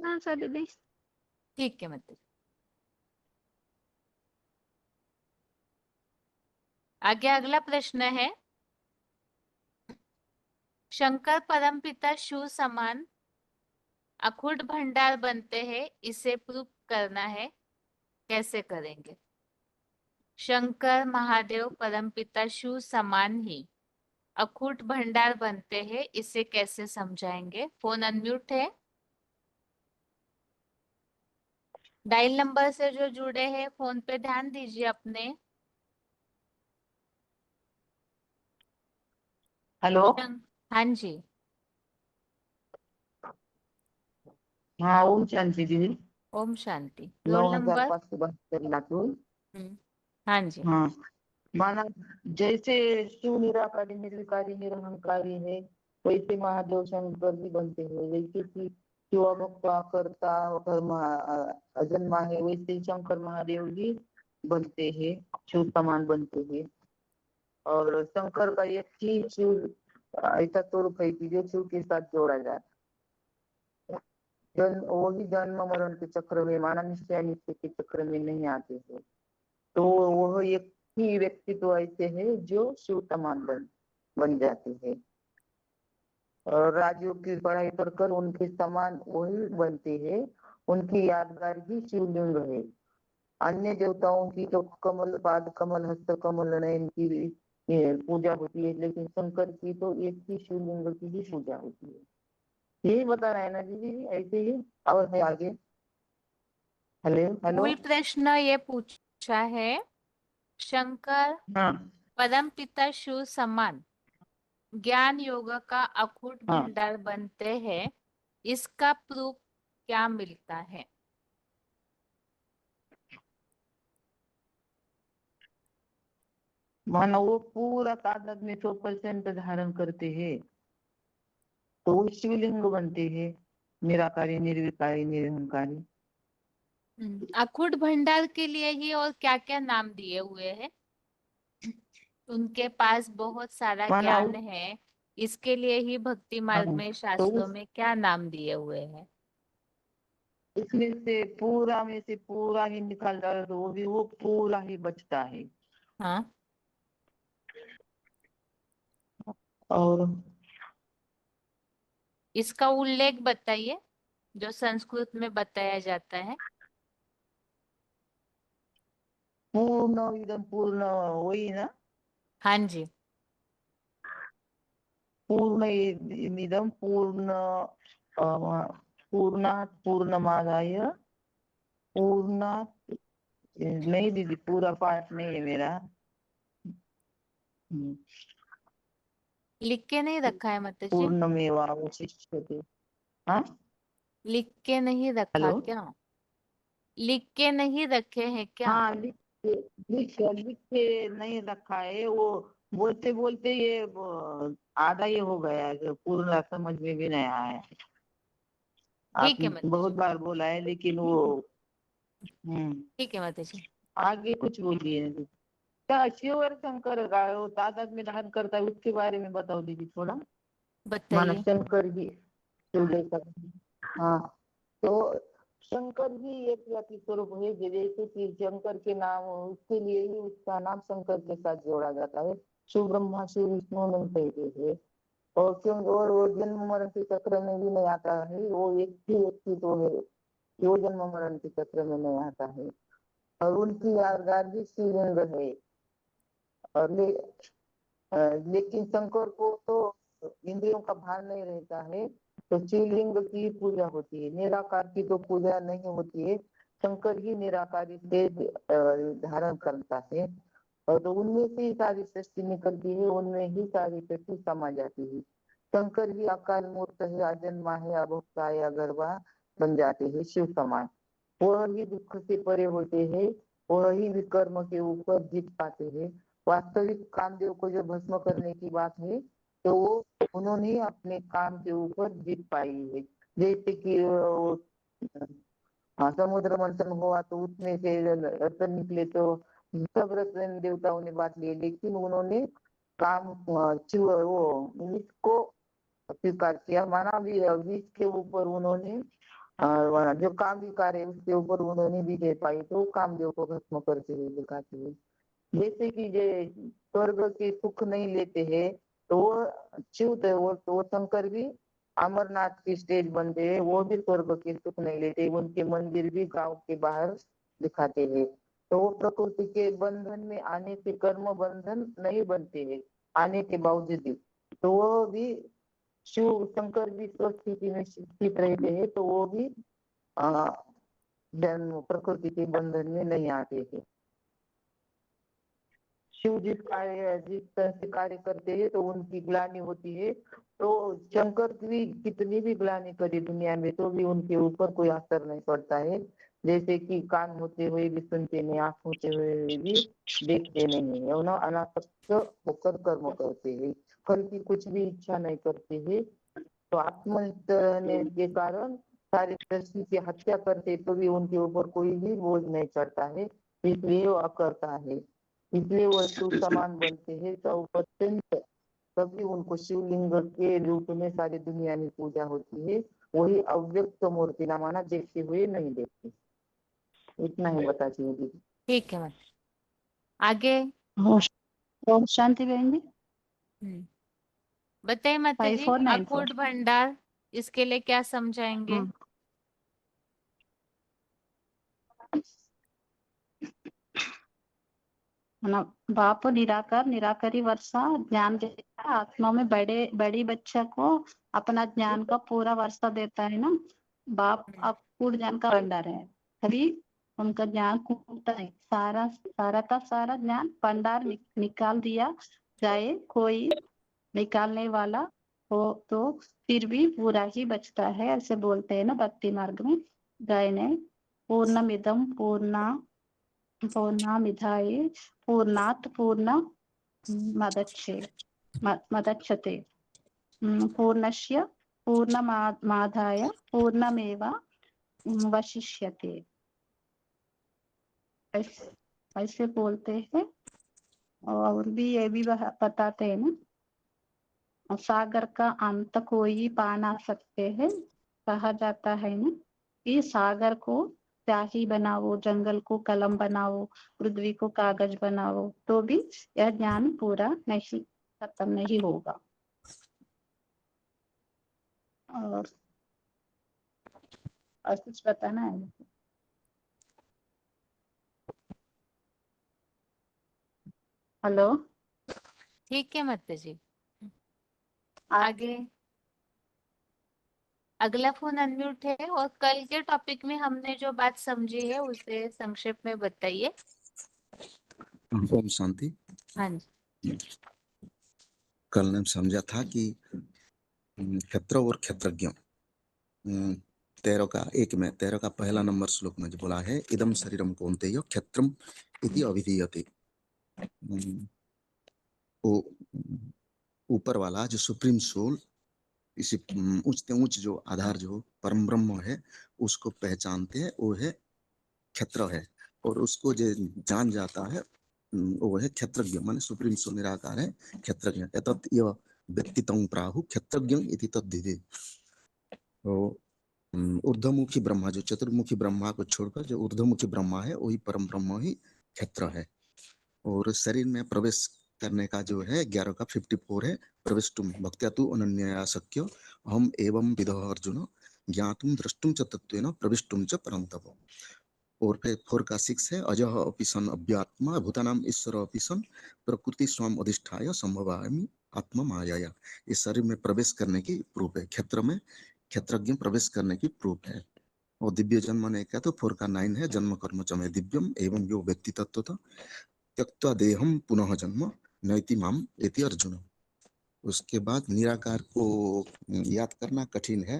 हाँ सर दीदी। ठीक है मतलब आगे अगला प्रश्न है, शंकर परमपिता शिव समान अखंड भंडार बनते हैं, इसे प्रूव करना है, कैसे करेंगे। शंकर महादेव परमपिता शिव समान ही अखंड भंडार बनते हैं, इसे कैसे समझाएंगे। फोन अनम्यूट है। डायल नंबर से जो जुड़े हैं फोन पे ध्यान दीजिए अपने। हेलो। हाँ जी। हाँ ओम शांति दीदी। ओम शांति। Roll number 9572 Latur. हाँ जी। हाँ माना जैसे शिव निराकारी निर्विकारी निरहंकारी है, वैसे महादेव शंकर भी बनते हैं। जैसे कि शिव भक्ता करता अजन्मा है, वैसे शंकर महादेव भी बनते हैं, शिव समान बनते हैं। और शंकर का एक ही शिव ऐसा स्वरूप है कि जो शिव के साथ जोड़ा जाता है। वही जन्म मरण के चक्र में, माना निश्चय निश्चय के चक्र में नहीं आते हैं। तो वह एक ही व्यक्तित्व ऐसे है जो शिव समान बन जाते हैं। और राजयोग की पढ़ाई कर उनके समान वही बनते हैं। उनकी यादगार ही शिवलिंग है। अन्य देवताओं की तो कमल पाद कमल हस्त कमल नयन की पूजा होती है, लेकिन शंकर की तो एक ही शिवलिंग की ही पूजा होती है। यही बता रहे हैं ना दीदी, ऐसे ही। और है आगे। Hello hello. मूल प्रश्न ये पूछा है, शंकर हाँ परम पिता शिव समान ज्ञान योग का अखूट हाँ भंडार बनते हैं, इसका प्रूफ क्या मिलता है। माना वो पूरा तादाद में 100% धारण करते हैं, तो वो शिवलिंग बनते हैं, निराकारी निर्विकारी निरहंकारी। अखूट भंडार के लिए ही और क्या क्या नाम दिए हुए हैं। उनके पास बहुत सारा माना ज्ञान है, इसके लिए ही भक्ति मार्ग हाँ, में तो शास्त्रों में क्या नाम दिए हुए हैं। इसमें से पूरा में से पूरा ही निकाल डालो तो वो भी वो पूरा ही बचता है। हाँ, और इसका उल्लेख बताइए जो संस्कृत में बताया जाता है। पूर्ण इदम पूर्ण वही ना, हाँ जी, पूर्ण इदम पूर्ण पूर्णात पूर्णमादाय पूर्णात, नहीं दीदी पूरा पाठ नहीं है मेरा। लिख के नहीं रखा है माता जी? पूर्णमेवावशिष्यते। हाँ लिख के नहीं रखा हेलो, क्या? लिख के नहीं रखे हैं क्या? हाँ लिख के नहीं रखा है, वो बोलते बोलते ये आधा ही हो गया है, जो पूर्ण समझ में भी नहीं आया है। ठीक है आपने माता बहुत जी, बार बोला है लेकिन वो ठीक है माता जी। आगे कुछ बोलिए। क्या शिव और शंकर का वो तादाद में धारण करता है, उसके बारे में बताओ दीदी थोड़ा। माना बताइए। शंकर जी शिव जैसा। हाँ, तो शंकर भी एक जाति स्वरूप है, जैसे कि शंकर के नाम उसके लिए ही उसका नाम शंकर के साथ जोड़ा जाता है। शिव ब्रह्मा शिव विष्णु नहीं कहते हैं। और क्यों, और वो जन्म मरण के चक्र में भी नहीं आता है, वो एक ही व्यक्ति तो है, वो जन्म मरण के चक्र में नहीं आता है। और उनकी यादगार भी शिवलिंग है। और लेकिन शंकर को तो इंद्रियों का भार नहीं रहता है, तो शिवलिंग की पूजा होती है, निराकार की तो पूजा नहीं होती है। शंकर ही निराकारी से धारण करता है, और तो उनमें से ही सारी सृष्टि निकलती है, उनमें ही सारी सृष्टि समा जाती है। शंकर ही अकाल मूर्त है, अजन्मा है, अभोक्ता है, अगर्भा बन जाते हैं शिव समान। वह ही दुख से परे होते हैं, वह ही विकर्म के ऊपर जीत पाते हैं। वास्तविक कामदेव को जो भस्म करने की बात है, तो वो उन्होंने अपने काम के ऊपर जीत पाई है। जैसे कि समुद्र मंथन हुआ तो उसमें से रतन निकले, तो सब रतन देवताओं ने बात ली, लेकिन उन्होंने काम वो विष को स्वीकार किया। माना भी विष के ऊपर उन्होंने जो काम विकार है उसके ऊपर उन्होंने विजय पाई, तो कामदेव को भस्म करते हुए दिखाते हुए। जैसे कि जो स्वर्ग के सुख नहीं लेते हैं, तो वो शिव थे, वो तो शंकर भी अमरनाथ की स्टेज बनते हैं, वो भी स्वर्ग के सुख नहीं लेते, उनके मंदिर भी गांव के बाहर दिखाते हैं। तो वो प्रकृति के बंधन में आने से कर्म बंधन नहीं बनते हैं, आने के बावजूद भी। तो वो भी शिव शंकर भी स्वस्थिति में स्थित रहते हैं, तो वो भी प्रकृति के बंधन में नहीं आते हैं। शिव जिस तरह से कार्य करते हैं तो उनकी ग्लानि होती है, तो शंकर भी कितनी भी ग्लानि करे दुनिया में, तो भी उनके ऊपर कोई असर नहीं पड़ता है। जैसे कि कान होते हुए भी सुनते नहीं, आंख होते हुए भी देखते नहीं है, उन्हें अनासक्त होकर कर्म करते हैं, फल की कुछ भी इच्छा नहीं करते हैं। तो आत्मनिष्ठ रहने के कारण सारी सृष्टि की हत्या करते तो भी उनके ऊपर कोई भी बोझ नहीं चढ़ता है, इसलिए वो अकर्ता है, इसलिए वो शिव समान बनते हैं। तो अत्यंत तभी उनको शिवलिंग के रूप में सारी दुनिया में पूजा होती है, वही अव्यक्त मूर्ति न माना, देखते हुए नहीं देखते। इतना ही बता दीजिए। ठीक है माता। आगे ओम शांति बहन जी। बताइए माता जी, 5494। अखूट भंडार इसके लिए क्या समझाएंगे? बाप निराकार निराकारी वर्षा ज्ञान देता है, आत्मा में बड़ी बच्चा को अपना ज्ञान का पूरा वर्षा देता है ना। बाप अकूट ज्ञान का भंडार है, तभी उनका ज्ञान कूटता है, सारा सारा का सारा ज्ञान भंडार निकाल दिया जाए, कोई निकालने वाला हो तो फिर भी पूरा ही बचता है, ऐसे बोलते हैं ना भक्ति मार्ग में। गायने पूर्णमिदं पूर्णमिधाय पूर्णात् मदच्छते पूर्णस्य पूर्णमादाय पूर्णमेव वशिष्यते, ऐसे बोलते हैं। और भी ये भी बताते हैं ना, सागर का अंत कोई पा ना सकते हैं, कहा जाता है ना कि सागर को स्याही बनाओ, जंगल को कलम बनाओ, पृथ्वी को कागज बनाओ, तो भी यह ज्ञान पूरा नहीं, खत्म नहीं होगा। और कुछ बताना है? हेलो, ठीक है माता जी, आगे आगे अगला फोन अनम्यूट है। और कल के टॉपिक में हमने जो बात समझी है उसे संक्षेप में बताइए। ओम शांति। हाँ जी। कल ने समझा था कि क्षेत्र और क्षेत्रज्ञ 13 का पहला नंबर श्लोक में जो बोला है, इदम शरीरम कौन्तेय क्षेत्रम इति अभिधीयते। वो ऊपर वाला जो सुप्रीम सोल, इसी उच्च जो आधार जो परम ब्रह्म है उसको पहचानते हैं, वो है क्षेत्र है। और उसको जो जान जाता है वो है क्षेत्रज्ञ, माने सुप्रीम सोल निराकार है क्षेत्रज्ञ। एतत् यह व्यक्तित्वं प्राहु क्षेत्रज्ञ इति तद्धिते। तो ऊर्ध्वमुखी ब्रह्मा, जो चतुर्मुखी ब्रह्मा को छोड़कर जो ऊर्ध्वमुखी ब्रह्मा है वही परम ब्रह्म ही क्षेत्र है। और शरीर में प्रवेश करने का जो है 11 का 54 है, प्रविष्टुम भक्त्या तु अनन्यया शक्य अहम एवं विदः अर्जुन ज्ञातुम द्रष्टुम च तत्वेन प्रविष्टुम च परन्तप। और फिर 4 का 6 है, अजः अपि सन् अव्यात्मा भूतानाम ईश्वर अपि सन् प्रकृति स्वयं अधिष्ठाय संभवामि आत्मा मायाया। इस शरीर में प्रवेश करने की प्रूफ है, क्षेत्र में क्षेत्रज्ञ प्रवेश करने की प्रूफ है। और दिव्य जन्म ने क्या, तो 4 का 9 है, जन्म कर्म च मे दिव्यम एवं यो व्यक्ति तत्व त्यक्त्वा देहम पुनः जन्म नैति माम एति अर्जुन। उसके बाद निराकार को याद करना कठिन है।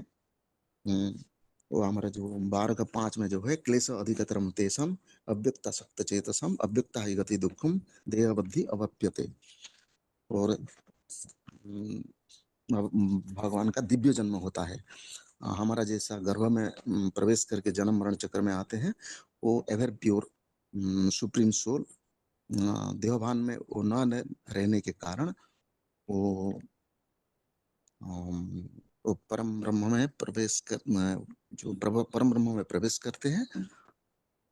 वो हमारा जो 12 का 5 में जो है, क्लेश अधिकतरम तेषाम अव्यक्ता सक्त चेतसम अव्यक्ता ही गति दुखम देहबद्धि अवप्यते। और भगवान का दिव्य जन्म होता है। हमारा जैसा गर्भ में प्रवेश करके जन्म मरण चक्र में आते हैं, वो एवर प्योर सुप्रीम सोल देहभान में वो न रहने के कारण वो परम ब्रह्म में प्रवेश कर, जो परम ब्रह्म में प्रवेश करते हैं।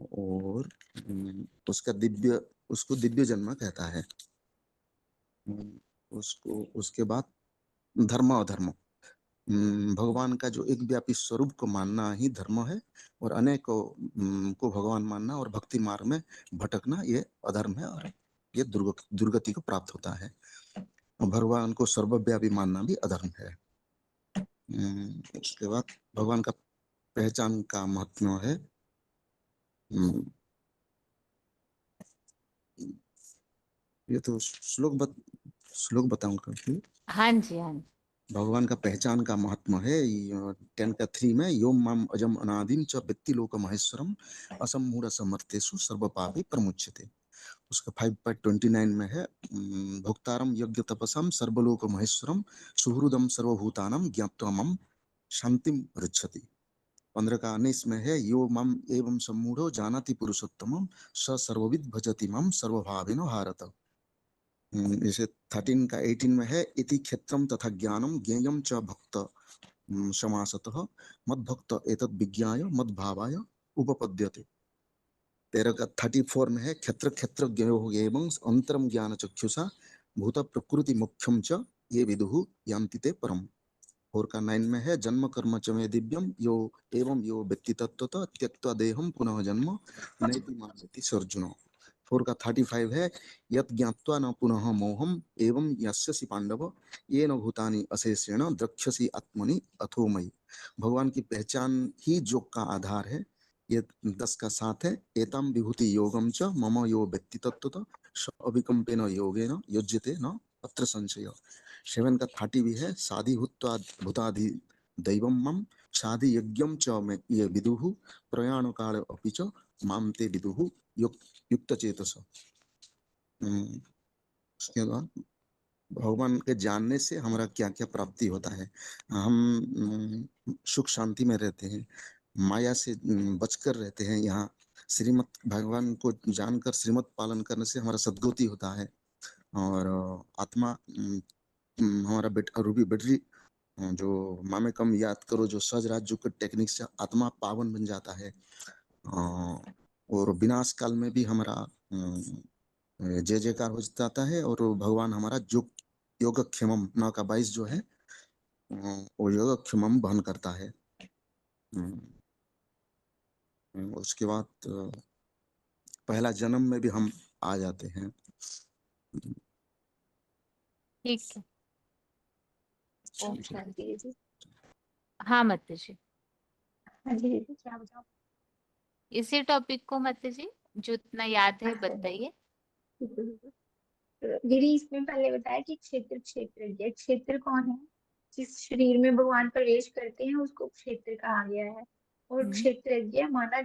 और उसको दिव्य जन्म कहता है। उसको उसके बाद धर्म अधर्म, भगवान का जो एक व्यापी स्वरूप को मानना ही धर्म है, और अनेकों को भगवान मानना और भक्ति मार्ग में भटकना ये अधर्म है, और ये दुर्गति को प्राप्त होता है। भगवान को सर्वव्यापी मानना भी अधर्म है। उसके बाद भगवान का पहचान का महत्व है। ये तो श्लोक बताऊंगा। हाँ जी, हाँ जी। भगवान का पहचान का महात्मा है 10 का 3 में, योम माम अजम अनादिम च व्यक्ति लोक महेश्वरम असमूढ़ समर्थेषु सर्व पापी प्रमुच्यते। उसका 5.29 में है, भोक्तारम यज्ञ तपसम सर्वलोक महेश्वरम सुहृदम सर्वभूतानाम ज्ञात्वा मम शांतिम रुच्छति। 15 का 19 में है, यो मम एवं सम्मूढ़ो जानाति पुरुषोत्तमम स सर्वविद भजति मम सर्वभावेनो भारत। जैसे 13 का 18 में है, इति क्षेत्रम तथा ज्ञानम ज्ञेयम च भक्त समासतः मद्भक्त एतद् विज्ञाय मद्भावाय उपपद्यते। 13 का 34 में है, क्षेत्र क्षेत्र एवं अंतरम ज्ञान चक्षुषा भूत प्रकृति मुख्यम च ये विदुः यान्ति ते परम। 4 का 9 में है, जन्म कर्म च मे दिव्यम यो एवं यो व्यक्ति तत्वतः त्यक्त्वा देहम पुनः जन्म नैति मानति अर्जुन। 4 का 35 है, यत् ज्ञात्वा न पुनः मोहम एवं यस्यसि पांडव येन भूतानि अशेषेण द्रक्ष्यसि आत्मनि अथो मयि। भगवान की पहचान ही योग का आधार है। ये 10 का 7 है, एतम विभूति योगम च मम यो व्यक्ति तत्वतः अविकम्पेन योगेन युज्यते न अत्र संशय। 7 का 30 भी है, साधि भूताधि दैवम मम साधि यज्ञम च मे ये विदुः प्रयाण काल अपि च माम ते विदुः युक्त चेतस। उसके बाद भगवान के जानने से हमारा क्या क्या प्राप्ति होता है। हम सुख शांति में रहते हैं, माया से बचकर रहते हैं। यहाँ श्रीमत भगवान को जानकर श्रीमत पालन करने से हमारा सद्गति होता है। और आत्मा हमारा रूबी बैटरी जो मामे कम याद करो, जो सहज राज के टेक्निक से आत्मा पावन बन जाता है। और विनाश काल में भी हमारा जय जयकार हो जाता है, और भगवान हमारा जो योगक्षेमम 9 का 22 जो है वो योगक्षेमम वहन करता है। उसके बाद पहला जन्म में भी हम आ जाते हैं। ठीक है। ओम ठीक है। शांति जी। हाँ माता जी, हाँ जी दीदी, क्या बताओ? इसी टॉपिक को माता जी जो इतना याद है अच्छा बताइए। तो दीदी, इसमें पहले बताया कि क्षेत्र कौन है? जिस शरीर में भगवान प्रवेश करते हैं उसको क्षेत्र कहा गया है। और क्षेत्रज्ञ माना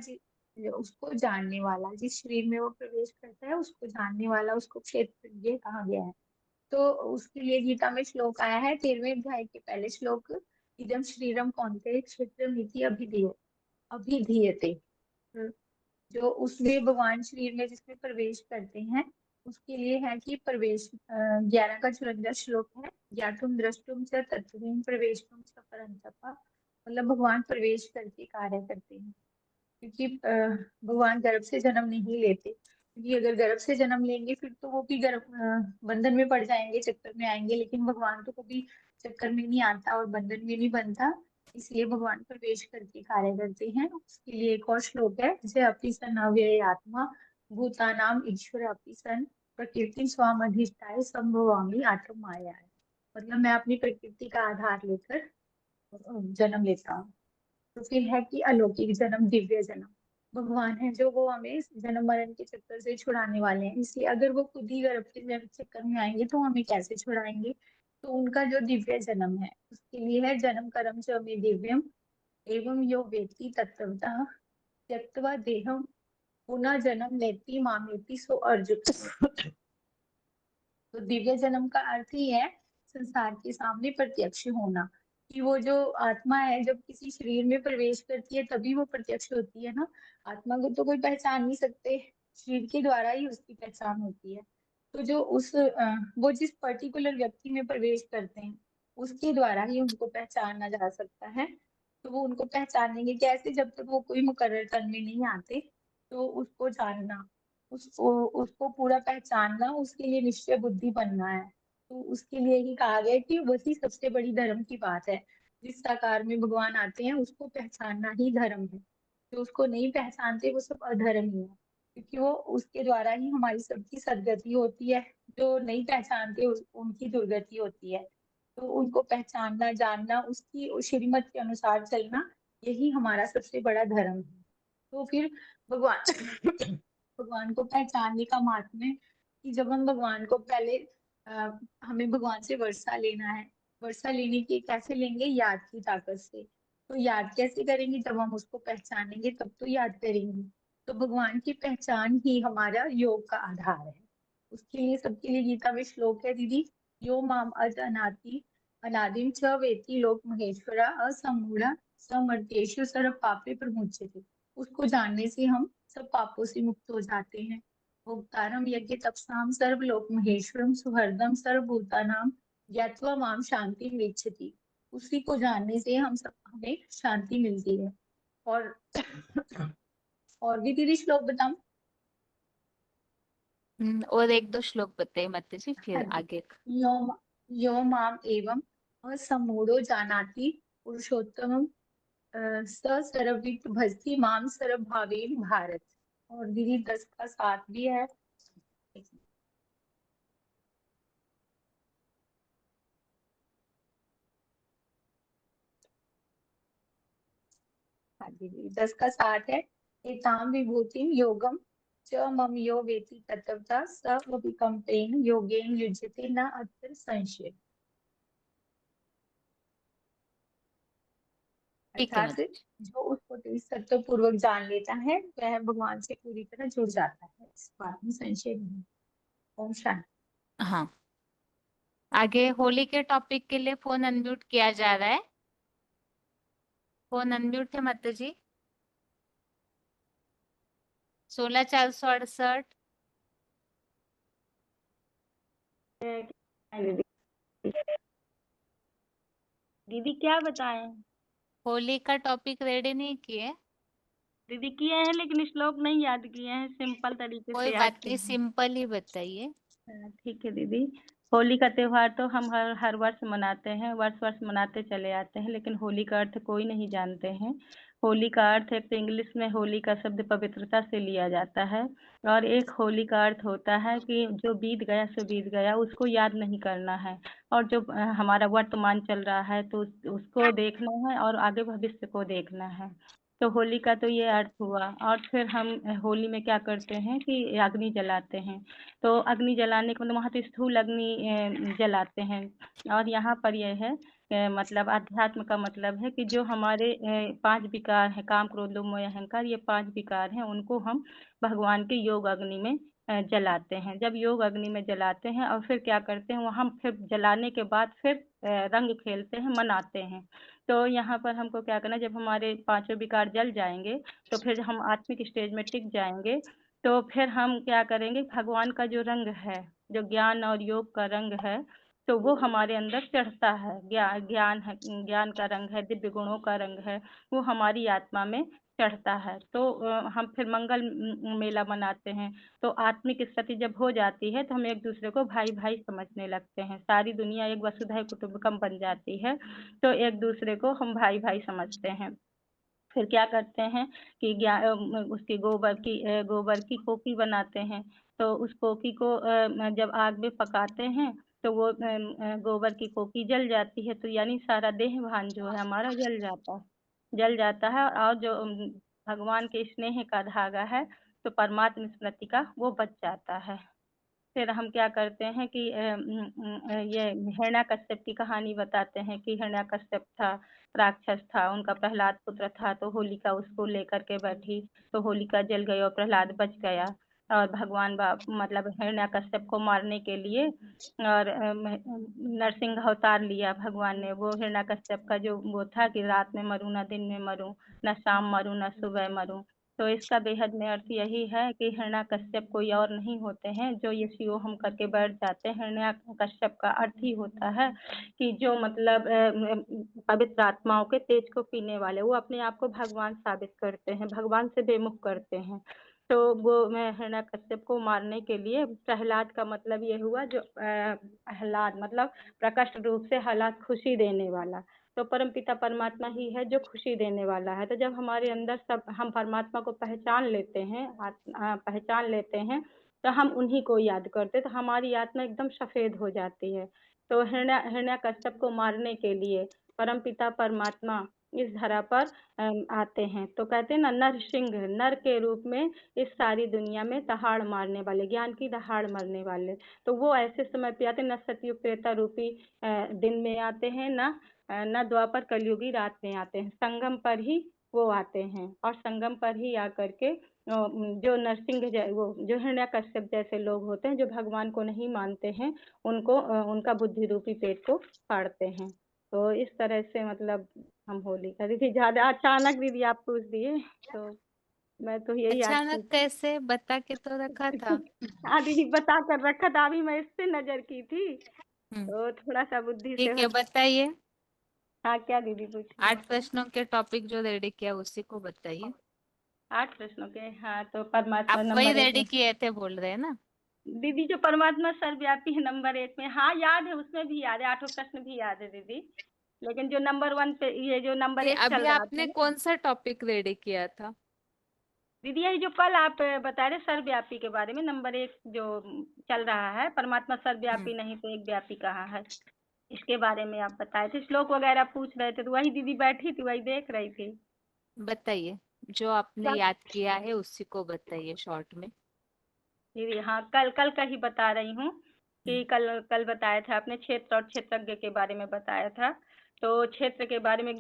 उसको जानने वाला, जिस शरीर में वो प्रवेश करता है उसको जानने वाला, उसको क्षेत्रज्ञ कहा गया है। तो उसके लिए गीता में श्लोक आया है 13वें अध्याय के पहले श्लोक, इदम शरीरम कौन्तेय क्षेत्रमिति अभिधीयते। जो उसमें भगवान शरीर में जिसमें प्रवेश करते हैं उसके लिए है कि प्रवेश 11 का 54 श्लोक है, ज्ञातुम द्रष्टुम च तत्त्वं प्रवेशुम च परंतप। मतलब भगवान प्रवेश करके कार्य करते हैं, क्योंकि भगवान गर्भ से जन्म नहीं लेते, क्योंकि अगर गर्भ से जन्म लेंगे फिर तो वो भी गर्भ बंधन में पड़ जाएंगे, चक्कर में आएंगे। लेकिन भगवान तो कभी चक्कर में नहीं आता और बंधन में नहीं बनता, इसलिए भगवान प्रवेश करके कार्य करते हैं। उसके लिए एक और श्लोक है, जय अपि सन अव्यय आत्मा भूतानाम ईश्वर अपि सन प्रकृति स्वाम अधिष्ठाय संभवामि आत्म माया। मतलब मैं अपनी प्रकृति का आधार लेकर जन्म लेता हूँ। तो फिर है कि अलौकिक जन्म, दिव्य जन्म, भगवान है जो वो हमें जन्म मरण के चक्कर से छुड़ाने वाले हैं। इसलिए अगर वो खुद ही गर्भ के चक्कर में आएंगे तो हमें कैसे छुड़ाएंगे? तो उनका जो दिव्य जन्म है उसके लिए है जन्म कर्म च मे दिव्यम एवं यो वेत्ति तत्त्वतः त्यक्त्वा देहम पुनः जन्म लेती मामेति सो अर्जुन। तो दिव्य जन्म का अर्थ ही है संसार के सामने प्रत्यक्ष होना, कि वो जो आत्मा है जब किसी शरीर में प्रवेश करती है तभी वो प्रत्यक्ष होती है ना। आत्मा को तो कोई पहचान नहीं सकते, शरीर के द्वारा ही उसकी पहचान होती है। तो जो वो जिस पर्टिकुलर व्यक्ति में प्रवेश करते हैं उसके द्वारा ही उनको पहचाना जा सकता है। तो वो उनको पहचानेंगे कैसे? जब तक वो कोई मुकर्रर तन में नहीं आते। तो उसको जानना, उसको पूरा पहचानना, उसके लिए निश्चय बुद्धि बनना है। तो उसके लिए ही कहा गया कि वही सबसे बड़ी धर्म की बात है। जिस साकार में भगवान आते हैं उसको पहचानना ही धर्म है। जो उसको नहीं पहचानते वो सब अधर्म ही है, क्योंकि वो उसके द्वारा ही हमारी सबकी सदगति होती है। जो नहीं पहचानते उनकी दुर्गति होती है। तो उनको पहचानना, जानना, उसकी श्रीमत के अनुसार चलना, यही हमारा सबसे बड़ा धर्म है। तो फिर भगवान भगवान को पहचानने का माध्यम है कि जब हम भगवान को पहले हमें भगवान से वर्षा लेना है। वर्षा लेने की कैसे लेंगे? याद की ताकत से। तो याद कैसे करेंगे? जब हम उसको पहचानेंगे तब तो याद करेंगे। तो भगवान की पहचान ही हमारा योग का आधार है। उसके लिए सबके लिए गीता में श्लोक है दीदी, यो माम अज अनाति अनादिम च वेति लोक महेश्वरा असमूढ़ा समर्त्येषु सर्व पापे प्रमुच्यते। उसको जानने से हम सब पापों से मुक्त हो जाते हैं। भोक्तारम यज्ञ तपसाम सर्वलोक महेश्वरम सुहृदम सर्वभूतानाम ज्ञात्वा माम शांति विच्छति। उसी को जानने से हमें शांति मिलती है। और भी दीदी श्लोक बताऊं? और एक दो श्लोक बताइए माता जी, फिर हाँ जी। आगे। यो माम एवं असमूढ़ो जानाति पुरुषोत्तमम स सर्वविद भजति माम सर्वभावेन भारत। और दीदी 10 का 7 भी है। हाँ दीदी 10 का 7 है, एताम विभूतिम योगम च मम यो वेति तत्वता स विकम्पेन योगेन युज्यते न अत्र संशय। ठीक है अर्थात माता जी। जो उसको सत्व पूर्वक जान लेता है वह भगवान से पूरी तरह जुड़ जाता है, इस बात में संशय नहीं। ओम शांति। हाँ, आगे होली के टॉपिक के लिए फोन अनम्यूट किया जा रहा है। फोन अनम्यूट है माता जी। 16468। दीदी क्या बताएं? होली का टॉपिक रेडी नहीं किए? दीदी किए हैं लेकिन श्लोक नहीं याद किए हैं, सिंपल तरीके कोई से याद बात किए नहीं, हैं। सिंपल ही बताइए। ठीक है दीदी। होली का त्योहार तो हम हर वर्ष मनाते हैं, वर्ष मनाते चले आते हैं, लेकिन होली का अर्थ कोई नहीं जानते हैं। होली का अर्थ एक तो इंग्लिश में होली का शब्द पवित्रता से लिया जाता है, और एक होली का अर्थ होता है कि जो बीत गया सो बीत गया, उसको याद नहीं करना है, और जो हमारा वर्तमान चल रहा है तो उसको देखना है और आगे भविष्य को देखना है। तो होली का तो ये अर्थ हुआ। और फिर हम होली में क्या करते हैं कि अग्नि जलाते हैं। तो अग्नि जलाने के मतलब वहाँ तो स्थूल अग्नि जलाते हैं। और यहाँ पर यह है मतलब अध्यात्म का मतलब है कि जो हमारे 5 विकार हैं, काम क्रोध लोभ मोह अहंकार, ये 5 विकार हैं, उनको हम भगवान के योग अग्नि में जलाते हैं। जब योग अग्नि में जलाते हैं और फिर क्या करते हैं, वहाँ फिर जलाने के बाद फिर रंग खेलते हैं, मनाते हैं। तो यहाँ पर हमको क्या करना है, जब हमारे 5 विकार जल जाएंगे तो फिर हम आत्मिक स्टेज में टिक जाएंगे। तो फिर हम क्या करेंगे, भगवान का जो रंग है, जो ज्ञान और योग का रंग है, तो वो हमारे अंदर चढ़ता है। ज्ञान है, ज्ञान का रंग है, दिव्य गुणों का रंग है, वो हमारी आत्मा में चढ़ता है। तो हम फिर मंगल मेला मनाते हैं। तो आत्मिक स्थिति जब हो जाती है तो हम एक दूसरे को भाई भाई समझने लगते हैं, सारी दुनिया एक वसुधैव कुटुंबकम बन जाती है, तो एक दूसरे को हम भाई भाई समझते हैं। फिर क्या करते हैं कि उसकी गोबर की कोकी बनाते हैं। तो उस कोकी को जब आग में पकाते हैं तो वो गोबर की कोकी जल जाती है, तो यानी सारा देह भान जो है हमारा जल जाता है। और जो भगवान के स्नेह का धागा है, तो परमात्मा स्मृति का, वो बच जाता है। फिर हम क्या करते हैं कि ये हिरण्याकश्यप की कहानी बताते हैं कि हिरण्याकश्यप था, राक्षस था, उनका प्रहलाद पुत्र था, तो होलिका उसको लेकर के बैठी, तो होलिका जल गई और प्रहलाद बच गया। और भगवान मतलब हिरण्याकश्यप को मारने के लिए और नरसिंह अवतार लिया भगवान ने। वो हिरण्याकश्यप का जो वो था कि रात में मरूं न दिन में मरूं, न शाम मरूं न सुबह मरूं। तो इसका बेहद में अर्थ यही है कि हिरण्याकश्यप कोई और नहीं होते हैं, जो ये शिव हम करके बैठ जाते हैं। हिरण्याकश्यप का अर्थ ही होता है कि जो मतलब पवित्र आत्माओं के तेज को पीने वाले, वो अपने आप को भगवान साबित करते हैं, भगवान से बेमुख करते हैं। तो वो हिरण्याकश्यप को मारने के लिए, प्रहलाद का मतलब ये हुआ जो आह्लाद मतलब प्रकट रूप से हालात खुशी देने वाला। तो परमपिता परमात्मा ही है जो खुशी देने वाला है। तो जब हमारे अंदर सब हम परमात्मा को पहचान लेते हैं, तो हम उन्हीं को याद करते, तो हमारी आत्मा एकदम सफेद हो जाती है। तो हिरण्याकश्यप को मारने के लिए परमपिता परमात्मा इस धरा पर आते हैं। तो कहते हैं ना, नरसिंह, नर के रूप में इस सारी दुनिया में दहाड़ मारने वाले, ज्ञान की दहाड़ मारने वाले। तो वो ऐसे समय पे आते, न सतयुग त्रेता रूपी दिन में आते हैं, न द्वापर कलयुगी रात में आते हैं, संगम पर ही वो आते हैं। और संगम पर ही आकर के जो वो जो हिरण्याकश्यप जैसे लोग होते हैं, जो भगवान को नहीं मानते हैं, उनको उनका बुद्धि रूपी पेट को फाड़ते हैं। तो इस तरह से मतलब हम होली का, दीदी ज्यादा अचानक दीदी आप पूछ दिए, तो मैं तो यही याद की अचानक कैसे, बता के तो रखा था। हाँ दीदी बता कर रखा था, अभी मैं इस पे नजर की थी, हम्म, तो थोड़ा सा बुद्धि से ठीक है, बताइए। हाँ क्या दीदी पूछिए। 8 प्रश्नों के टॉपिक जो रेडी किया उसी को बताइए। 8 प्रश्नों के, हाँ तो परमात्मा आप वही नंबर 1 रेडी में। किए थे बोल रहे हैं ना? दीदी जो परमात्मा सर्वव्यापी है नंबर 1 में, हाँ याद है, उसमें भी याद है, 8 प्रश्न भी याद है दीदी। लेकिन जो नंबर 1 पे, ये जो नंबर ये 1 अभी चल रहा था आपने ना कौन सा टॉपिक रेडी किया था? दीदी, यही जो कल आप बता रहे सर्वव्यापी के बारे में, नंबर 1 जो चल रहा है, परमात्मा सर्वव्यापी नहीं तो एक व्यापी कहाँ है, इसके बारे में आप बताए थे, श्लोक वगैरह पूछ रहे थे, तो वही दीदी बैठी थी, वही देख रही थी। बताइए, जो आपने क्या याद किया है उसी को बताइए शॉर्ट में। दीदी, हाँ कल कल का ही बता रही हूँ कि कल कल बताया था आपने क्षेत्र और क्षेत्रज्ञ के बारे में बताया था। तो क्षेत्र के बारे में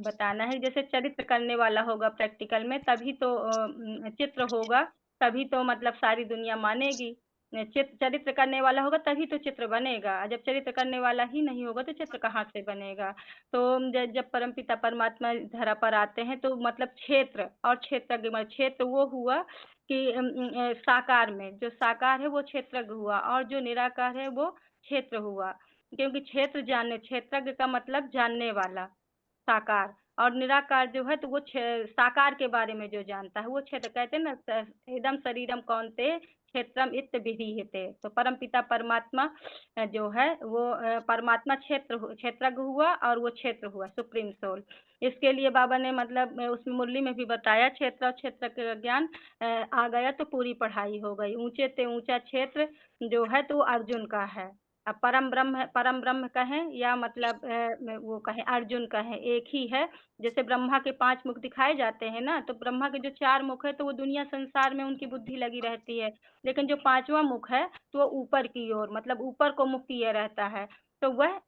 बताना है, जैसे चरित्र करने वाला होगा प्रैक्टिकल में, तभी तो चित्र होगा, तभी तो मतलब सारी दुनिया मानेगी। चरित्र करने वाला होगा तभी तो चित्र बनेगा, जब चरित्र करने वाला ही नहीं होगा तो चित्र कहाँ से बनेगा। तो जब परमपिता परमात्मा धरा पर आते हैं तो मतलब क्षेत्र और क्षेत्रज्ञ, क्षेत्र वो हुआ कि साकार में जो साकार है वो क्षेत्रज्ञ हुआ, और जो निराकार है वो क्षेत्र हुआ। क्योंकि क्षेत्रज्ञ का मतलब जानने वाला, साकार, और निराकार जो है तो वो साकार के बारे में जो जानता है वो क्षेत्र, कहते हैं ना इदम शरीरम कौन्ते क्षेत्रम इत्त विधीयते। तो परमपिता परमात्मा जो है वो परमात्मा क्षेत्रज्ञ हुआ और वो क्षेत्र हुआ सुप्रीम सोल। इसके लिए बाबा ने मतलब उसमें मुरली में भी बताया, क्षेत्र और क्षेत्र का ज्ञान आ गया तो पूरी पढ़ाई हो गई। ऊंचे ते ऊंचा क्षेत्र जो है तो वो अर्जुन का है। अब परम ब्रह्म कहें या मतलब वो कहें अर्जुन कहें, एक ही है। जैसे ब्रह्मा के 5 मुख दिखाए जाते हैं ना, तो ब्रह्मा के जो 4 मुख है तो वो दुनिया संसार में उनकी बुद्धि लगी रहती है, लेकिन जो 5वां मुख है तो वो ऊपर की ओर मतलब ऊपर को मुख किए रहता है। तो वह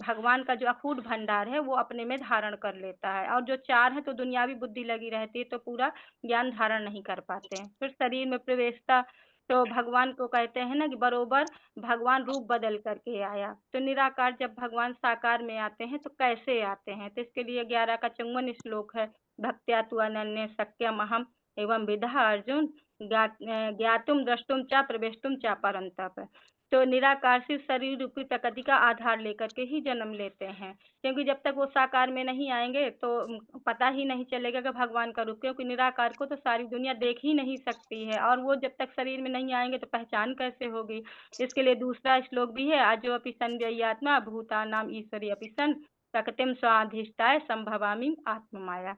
भगवान का जो अखूट भंडार है वो अपने में धारण कर लेता है। और जो 4 है तो दुनियावी बुद्धि लगी रहती है तो पूरा ज्ञान धारण नहीं कर पाते हैं। फिर शरीर में प्रवेशता, तो भगवान को कहते हैं ना कि बरोबर भगवान रूप बदल करके आया। तो निराकार जब भगवान साकार में आते हैं तो कैसे आते हैं, तो इसके लिए 11 का 54 श्लोक है। भक्त्या तु अनन्य शक्यम अहम एवं विधा अर्जुन ज्ञातुम द्रष्टुम च प्रवेष्टुम च परंतप। तो निराकार सिर्फ शरीर रूपी प्रकृति का आधार लेकर के ही जन्म लेते हैं, क्योंकि जब तक वो साकार में नहीं आएंगे तो पता ही नहीं चलेगा कि भगवान का रूप, क्योंकि निराकार को तो सारी दुनिया देख ही नहीं सकती है और वो जब तक शरीर में नहीं आएंगे तो पहचान कैसे होगी। इसके लिए दूसरा श्लोक भी है, आजो अपि संजयात्मा भूतानाम ईश्वरी अपि सन प्रकृतिम स्वाधिष्ठाय संभवामी आत्म माया।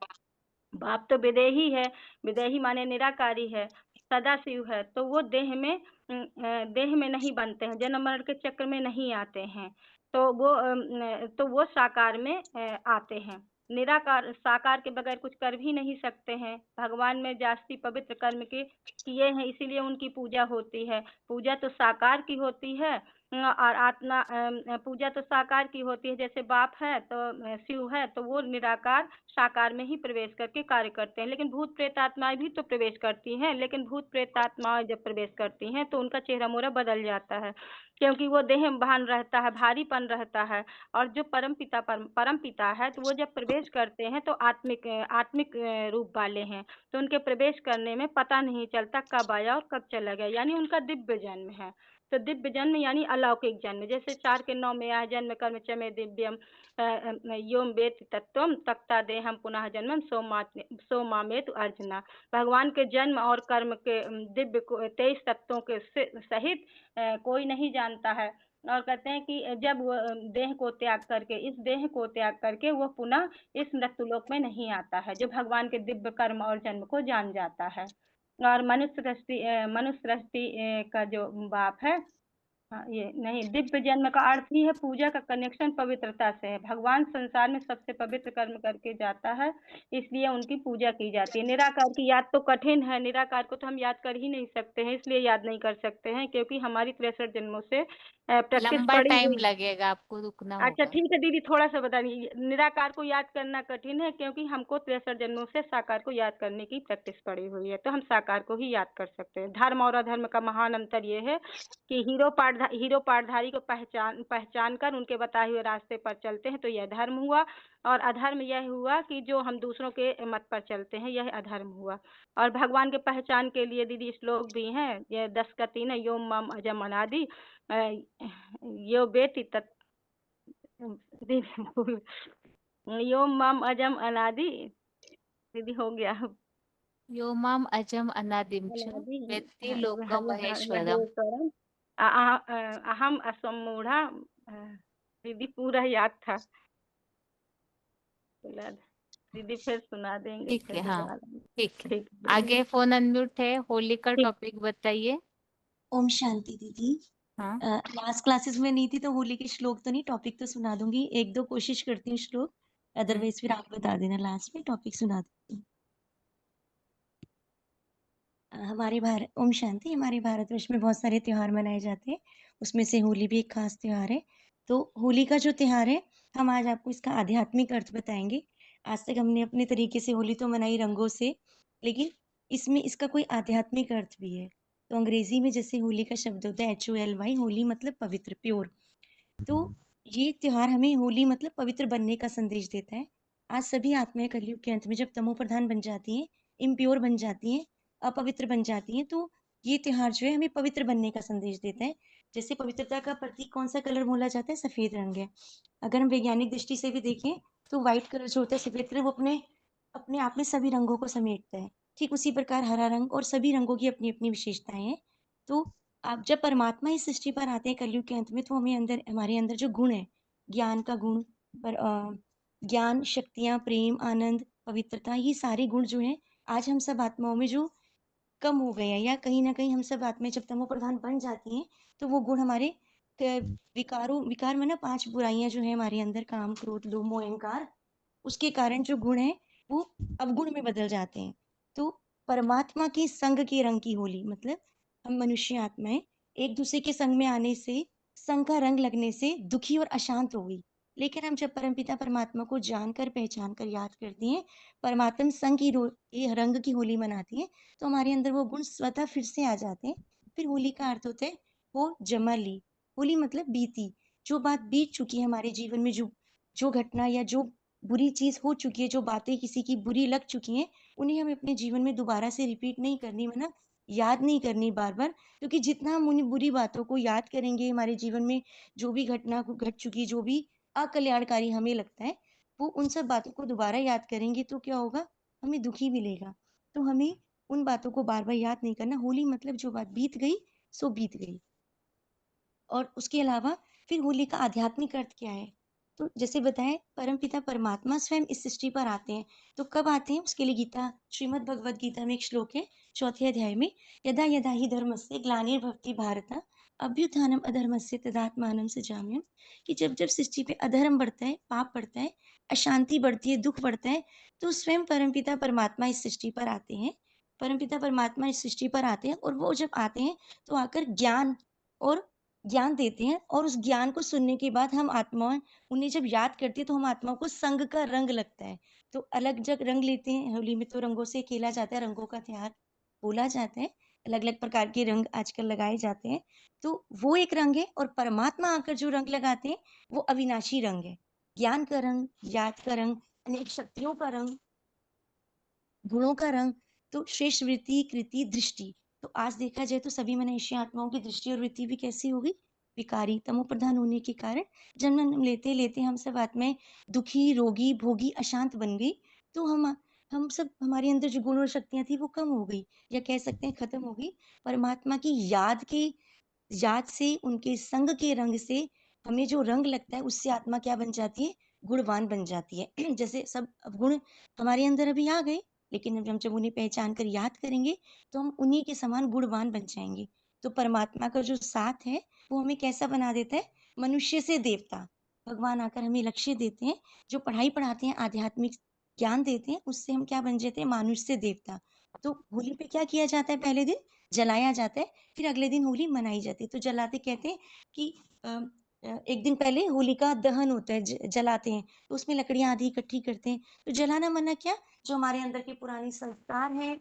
बाप तो विदेही है, विदेही माने निराकारी है, सदाशिव है, तो वो देह में नहीं बनते हैं, जन्म मरण के चक्र में नहीं आते हैं। तो वो साकार में आते हैं। निराकार साकार के बगैर कुछ कर भी नहीं सकते हैं। भगवान में जास्ती पवित्र कर्म के किए हैं, इसीलिए उनकी पूजा होती है। पूजा तो साकार की होती है और आत्मा पूजा तो साकार की होती है। जैसे बाप है तो शिव है, तो वो निराकार साकार में ही प्रवेश करके कार्य करते हैं। लेकिन भूत प्रेत आत्माएं भी तो प्रवेश करती हैं, लेकिन भूत प्रेत आत्माएं जब प्रवेश करती हैं तो उनका चेहरा मोहरा बदल जाता है, क्योंकि वो देह भान रहता है, भारीपन रहता है। और जो परम पिता है तो वो जब प्रवेश करते हैं तो आत्मिक रूप वाले हैं, तो उनके प्रवेश करने में पता नहीं चलता कब आया और कब चला गया, यानी उनका दिव्य जन्म है। तो दिव्य जन्म यानी अलौकिक जन्म, जैसे 4 के 9 में आया, जन्म कर्म च मे दिव्यम योम वेत्ति तत्त्वम तक्ता देहम पुनः जन्मम सोमामेतु अर्जुना। भगवान के जन्म और कर्म के दिव्य 23 तत्वों के सहित कोई नहीं जानता है। और कहते हैं कि जब वो देह को त्याग करके, इस देह को त्याग करके वो पुनः इस मृत्युलोक में नहीं आता है, जो भगवान के दिव्य कर्म और जन्म को जान जाता है। और मनुष्य सृष्टि का जो बाप है, हाँ, ये नहीं, दिव्य जन्म का अर्थ ही है पूजा का कनेक्शन पवित्रता से है। भगवान संसार में सबसे पवित्र कर्म करके जाता है, इसलिए उनकी पूजा की जाती है। निराकार की याद तो कठिन है, निराकार को तो हम याद कर ही नहीं सकते हैं, इसलिए याद नहीं कर सकते हैं क्योंकि हमारी 63 जन्मों से प्रैक्टिस लंबा पड़ी टाइम हुई। लगेगा, आपको रुकना अच्छा होगा। ठीक है दीदी, थोड़ा सा बता दीजिए। निराकार को याद करना कठिन है क्योंकि हमको 63 जन्मों से साकार को याद करने की प्रैक्टिस पड़ी हुई है, तो हम साकार को ही याद कर सकते हैं। धर्म और अधर्म का महान अंतर ये है कि हीरो पाठधारी को पहचान कर उनके बताए हुए रास्ते पर चलते हैं तो यह धर्म हुआ, और अधर्म यह हुआ कि जो हम दूसरों के मत पर चलते हैं, यह अधर्म हुआ। और भगवान के पहचान के लिए दीदी श्लोक भी हैं, ये 10 का 3 है, योम मम अजम अनादि यो बेति तत् दीदी योम मम अजम अनादि, दीदी हो गया योमाम अजम अनादिम च अनादि वेत्ति लोकम महेश्वरम। महेश्वरम अहम असमूढ़ा। दीदी पूरा याद था, दीदी फिर सुना देंगे, ठीक फिर है, हाँ दोबारा। ठीक है। ठीक है आगे फोन अनम्यूट है, होली का ठीक। टॉपिक बताइए। ओम शांति दीदी। हाँ लास्ट क्लासेस में नहीं थी तो होली के श्लोक तो नहीं, टॉपिक तो सुना दूंगी, 1-2 कोशिश करती हूँ श्लोक, अदरवाइज फिर आप बता देना, लास्ट में टॉपिक सुना देती हूँ। ओम शांति। हमारे भारतवर्ष में बहुत सारे त्योहार मनाए जाते हैं, उसमें से होली भी एक खास त्योहार है। तो होली का जो त्योहार है, हम आज आपको इसका आध्यात्मिक अर्थ बताएंगे। आज तक हमने अपने तरीके से होली तो मनाई रंगों से, लेकिन इसमें इसका कोई आध्यात्मिक अर्थ भी है। तो अंग्रेजी में जैसे होली का शब्द होता है HOLY, होली मतलब पवित्र, प्योर। तो ये त्योहार हमें होली मतलब पवित्र बनने का संदेश देता है। आज सभी आत्माएं कलयुग के अंत में जब तमो प्रधान बन जाती हैं, इम्प्योर बन जाती हैं, अपवित्र बन जाती हैं, तो ये त्योहार जो है हमें पवित्र बनने का संदेश देता है। जैसे पवित्रता का प्रतीक कौन सा कलर बोला जाता है? सफेद रंग है। अगर हम वैज्ञानिक दृष्टि से भी देखें तो व्हाइट कलर जो होता है, सफेद कलर, वो अपने अपने आप में सभी रंगों को समेटता है। ठीक उसी प्रकार हरा रंग और सभी रंगों की अपनी अपनी विशेषताएं हैं। तो आप जब परमात्मा इस सृष्टि पर आते हैं कलयुग के अंत में, तो हमारे अंदर जो गुण है, ज्ञान का गुण, पर ज्ञान, शक्तियां, प्रेम, आनंद, पवित्रता, ये सारे गुण जो हैं आज हम सब आत्माओं में जो कम हो गए हैं, या कहीं ना कहीं हम सब आत्माएं जब तमो प्रधान बन जाती हैं तो वो गुण हमारे विकार में ना 5 बुराइयां जो है हमारे अंदर, काम, क्रोध, लोभ, मोह, अहंकार, उसके कारण जो गुण है वो अवगुण में बदल जाते हैं। तो परमात्मा के संग के रंग की होली, मतलब हम मनुष्य आत्माएं एक दूसरे के संग में आने से, संग का रंग लगने से दुखी और अशांत हो गई। लेकिन हम जब परमपिता परमात्मा को जानकर, पहचान कर, याद करते हैं, परमात्मा संग की ये रंग की होली मनाती है, तो हमारे अंदर वो गुण स्वतः फिर से आ जाते हैं। फिर होली का अर्थ होता है हो जमा ली। होली मतलब बीती, जो बात बीत चुकी है हमारे जीवन में, जो जो घटना या जो बुरी चीज हो चुकी है, जो बातें किसी की बुरी लग चुकी हैं, उन्हें हमें अपने जीवन में दोबारा से रिपीट नहीं करनी, मतलब याद नहीं करनी बार बार। क्योंकि जितना हम उन बुरी बातों को याद करेंगे, हमारे जीवन में जो भी घटना घट चुकी, जो भी अकल्याणकारी हमें लगता है, वो उन सब बातों को दोबारा याद करेंगे तो क्या होगा? हमें दुखी मिलेगा। तो हमें उन बातों को बार बार याद नहीं करना। होली मतलब जो बात बीत गई सो बीत गई। और उसके अलावा फिर होली का आध्यात्मिक अर्थ क्या है? तो जैसे बताएं, परमपिता परमात्मा स्वयं इस सृष्टि पर आते हैं। तो कब आते हैं? उसके लिए गीता, श्रीमद् भगवद गीता में एक श्लोक है, 4थे अध्याय में, यदा यदा ही धर्मस्य ग्लानिर्भवति भारत अभ्युत्थानम अधर्मस्य तदात्मानं सृजाम्यहम्। कि जब जब सृष्टि पे अधर्म बढ़ता है, पाप बढ़ता है, अशांति बढ़ती है, दुख बढ़ता है, तो स्वयं परमपिता परमात्मा इस सृष्टि पर आते हैं। परमपिता परमात्मा इस सृष्टि पर आते हैं, और वो जब आते हैं तो आकर ज्ञान देते हैं। और उस ज्ञान को सुनने के बाद हम आत्माएं उन्हें जब याद करती है तो हम आत्माओं को संग का रंग लगता है। तो अलग जग रंग लेते हैं। होली में तो रंगों से खेला जाता है, रंगों का त्योहार बोला जाता है। अलग अलग प्रकार के रंग आजकल लगाए जाते हैं। तो वो एक रंग है, और परमात्मा आकर जो रंग लगाते हैं वो अविनाशी रंग है। ज्ञान का रंग, याद का रंग, अनेक शक्तियों का रंग, गुणों का रंग, तो श्रेष्ठ वृत्ति, कृति, दृष्टि। तो आज देखा जाए तो सभी मनुष्य आत्माओं की दृष्टि और वृत्ति भी कैसी हो गई? विकारी, तमो प्रधान होने के कारण जन्म लेते लेते हम सब आत्माएं दुखी, रोगी, भोगी, अशांत बन गई। तो हम सब, हमारे अंदर जो गुण और शक्तियां थी वो कम हो गई, या कह सकते हैं खत्म हो गई। परमात्मा की याद से, उनके संग के रंग से हमें जो रंग लगता है, उससे आत्मा क्या बन जाती है? गुणवान बन जाती है। जैसे सब गुण हमारे अंदर अभी आ गए, लेकिन हम जब उन्हें पहचान कर याद करेंगे तो हम उन्हीं के समान गुणवान बन जाएंगे। तो परमात्मा का जो साथ है वो हमें कैसा बना देता है? मनुष्य से देवता। भगवान आकर हमें लक्ष्य देते हैं, जो पढ़ाई पढ़ाते हैं, आध्यात्मिक ज्ञान देते हैं, उससे हम क्या बन जाते हैं? मानुष से देवता। तो होली पे क्या किया जाता है? पहले दिन जलाया जाता है, फिर अगले दिन होली मनाई जाती है। तो जलाते कहते हैं कि एक दिन पहले होलिका दहन होता है, जलाते हैं, तो उसमें लकड़ियां आदि इकट्ठी करते हैं। तो जलाना मना क्या? जो हमारे अंदर के पुराने संस्कार हैं,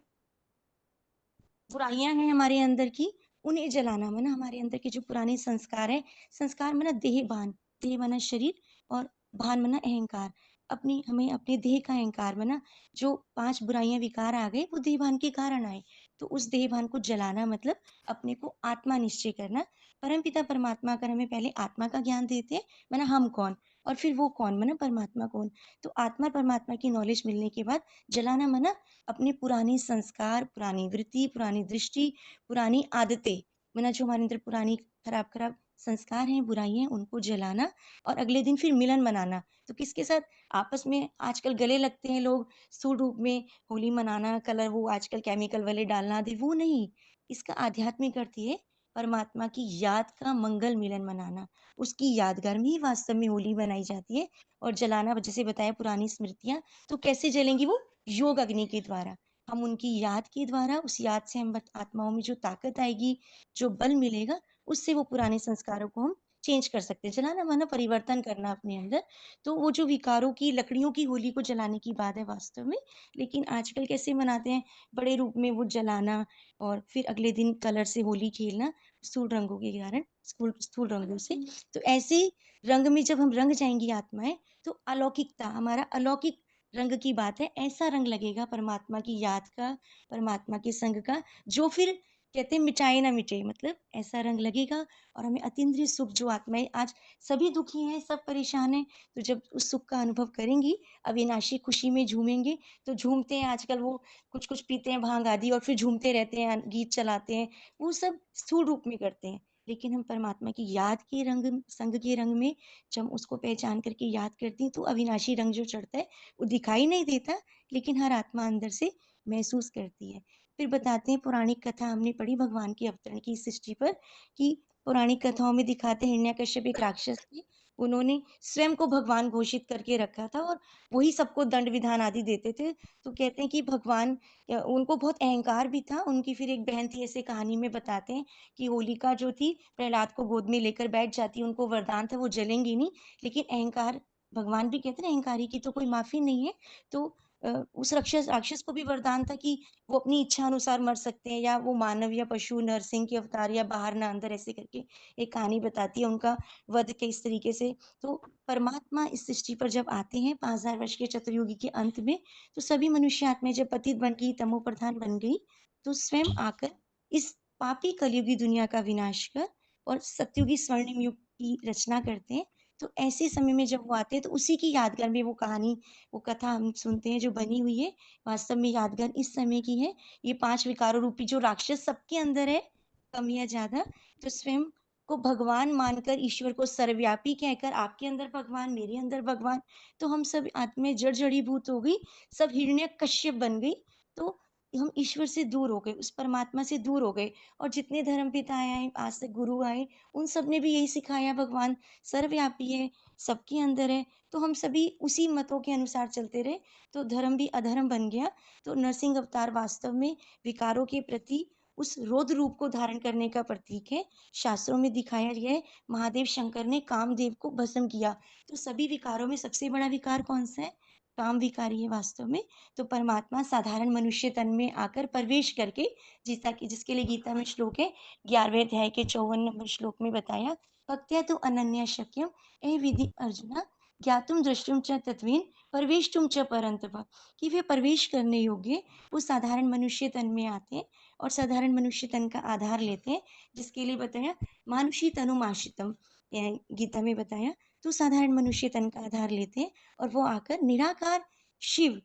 बुराइयां हैं हमारे अंदर की, उन्हें जलाना मना। हमारे अंदर के जो पुराने संस्कार है, संस्कार मना देह मना शरीर, और भान मना अहंकार। हमें अपने देह का अहंकार मना, जो 5 बुराइयां विकार आ गए वो देह भान के कारण आए। तो उस देह भान को जलाना मतलब अपने को आत्मा निश्चय करना। परमपिता परमात्मा कर हमें पहले आत्मा का ज्ञान देते हैं, मना हम कौन, और फिर वो कौन, मना परमात्मा कौन। तो आत्मा परमात्मा की नॉलेज मिलने के बाद जलाना मना अपने पुराने संस्कार, पुरानी वृत्ति, पुरानी दृष्टि, पुरानी आदतें, मना जो हमारे अंदर पुरानी खराब खराब संस्कार हैं, बुराइयां हैं, उनको जलाना। और अगले दिन फिर मिलन मनाना। तो किसके साथ? आपस में आजकल गले लगते हैं लोग स्थूल रूप में, होली मनाना, कलर वो आजकल केमिकल वाले डालना आदि, वो नहीं। इसका आध्यात्मिक अर्थ ये है, परमात्मा की याद का मंगल मिलन मनाना। उसकी यादगार में ही वास्तव में होली मनाई जाती है। और जलाना, जैसे बताया, पुरानी स्मृतियां, तो कैसे जलेंगी वो? योग अग्नि के द्वारा। हम उनकी याद के द्वारा, उस याद से हम आत्माओं में जो ताकत आएगी, जो बल मिलेगा, उससे वो पुराने संस्कारों को हम चेंज कर सकते हैं। जलाना माना परिवर्तन करना अपने अंदर। तो वो जो विकारों की, लकड़ियों की होली को जलाने की बात है वास्तव में। लेकिन आजकल कैसे मनाते हैं? बड़े रूप में वो जलाना, और फिर अगले दिन कलर से होली खेलना, स्थूल रंगों के कारण, स्थूल रंगों से। तो ऐसे रंग में जब हम रंग जाएंगी आत्माएं, तो अलौकिकता, हमारा अलौकिक रंग की बात है। ऐसा रंग लगेगा परमात्मा की याद का, परमात्मा के संग का, जो फिर कहते हैं मिटाए ना मिटे, मतलब ऐसा रंग लगेगा और हमें अतीन्द्रिय सुख, जो आत्माएं आज सभी दुखी हैं, सब परेशान हैं, तो जब उस सुख का अनुभव करेंगी, अविनाशी खुशी में झूमेंगे। तो झूमते हैं आजकल, वो कुछ कुछ पीते हैं भांग आदि और फिर झूमते रहते हैं, गीत चलाते हैं, वो सब स्थूल रूप में करते हैं। लेकिन हम परमात्मा की याद के रंग, संग के रंग में जब हम उसको पहचान करके याद करती हैं, तो अविनाशी रंग जो चढ़ता है वो दिखाई नहीं देता, लेकिन हर आत्मा अंदर से महसूस करती है। फिर बताते हैं, पौराणिक कथा हमने पढ़ी भगवान के अवतरण की इस सृष्टि पर, कि पौराणिक कथाओं में दिखाते हैं हिरण्यकश्यप एक राक्षस थे, उन्होंने स्वयं को भगवान घोषित करके रखा था और वही सबको दंड विधान आदि देते थे। तो कहते हैं कि भगवान, उनको बहुत अहंकार भी था। उनकी फिर एक बहन थी, ऐसे कहानी में बताते हैं कि होलिका जो थी प्रहलाद को गोद में लेकर बैठ जाती, उनको वरदान था वो जलेंगी नहीं, लेकिन अहंकार, भगवान भी कहते हैं अहंकारी की तो कोई माफी नहीं है। तो उस राक्षस राक्षस को भी वरदान था कि वो अपनी इच्छा अनुसार मर सकते हैं, या वो मानव या पशु, नरसिंह के अवतार, या बाहर ना अंदर, ऐसे करके एक कहानी बताती है उनका वध के इस तरीके से। तो परमात्मा इस सृष्टि पर जब आते हैं 5000 वर्ष के चतुर्युगी के अंत में, तो सभी मनुष्य आत्माएं जब पतित बन गई, तमो प्रधान बन गई, तो स्वयं आकर इस पापी कलयुगी दुनिया का विनाश कर और सतयुगी स्वर्णिम युग की रचना करते हैं। तो ऐसे समय में जब वो आते हैं, तो उसी की यादगार में वो कहानी, वो कथा हम सुनते हैं जो बनी हुई है, वास्तव में यादगार इस समय की है। ये 5 विकारों रूपी जो राक्षस सबके अंदर है, कम या ज्यादा, तो स्वयं को भगवान मानकर, ईश्वर को सर्वव्यापी कहकर, आपके अंदर भगवान, मेरे अंदर भगवान, तो हम सब आत्माएं जड़ जड़ीभूत हो गई, सब हिरण्यकश्यप बन गई। तो हम ईश्वर से दूर हो गए, उस परमात्मा से दूर हो गए। और जितने धर्म पिता आए, आज तक गुरु आए, उन सब ने भी यही सिखाया, भगवान सर्वव्यापी है, सबके अंदर है। तो हम सभी उसी मतों के अनुसार चलते रहे, तो धर्म भी अधर्म बन गया। तो नरसिंह अवतार वास्तव में विकारों के प्रति उस रौद्र रूप को धारण करने का प्रतीक है। शास्त्रों में दिखाया गया है, महादेव शंकर ने कामदेव को भस्म किया। तो सभी विकारों में सबसे बड़ा विकार कौन सा है? काम विकारी है वास्तव में। तो परमात्मा साधारण मनुष्य तन में आकर प्रवेश करके, जिसके लिए गीता में श्लोक है, 11वें अध्याय के 54 नंबर श्लोक में बताया, भक्त्या तो अनन्या शक्यम ए विधि अर्जुना ज्ञातुम दृष्टुम च तत्वेन प्रवेशतुम च परंतप, कि वे प्रवेश करने योग्य वो साधारण मनुष्य तन में आते हैं और साधारण मनुष्य तन का आधार लेते हैं, जिसके लिए बताया मानुषी तनुमाश्रितम, गीता में बताया। तो साधारण मनुष्य तन का आधार लेते हैं और वो आकर निराकार शिव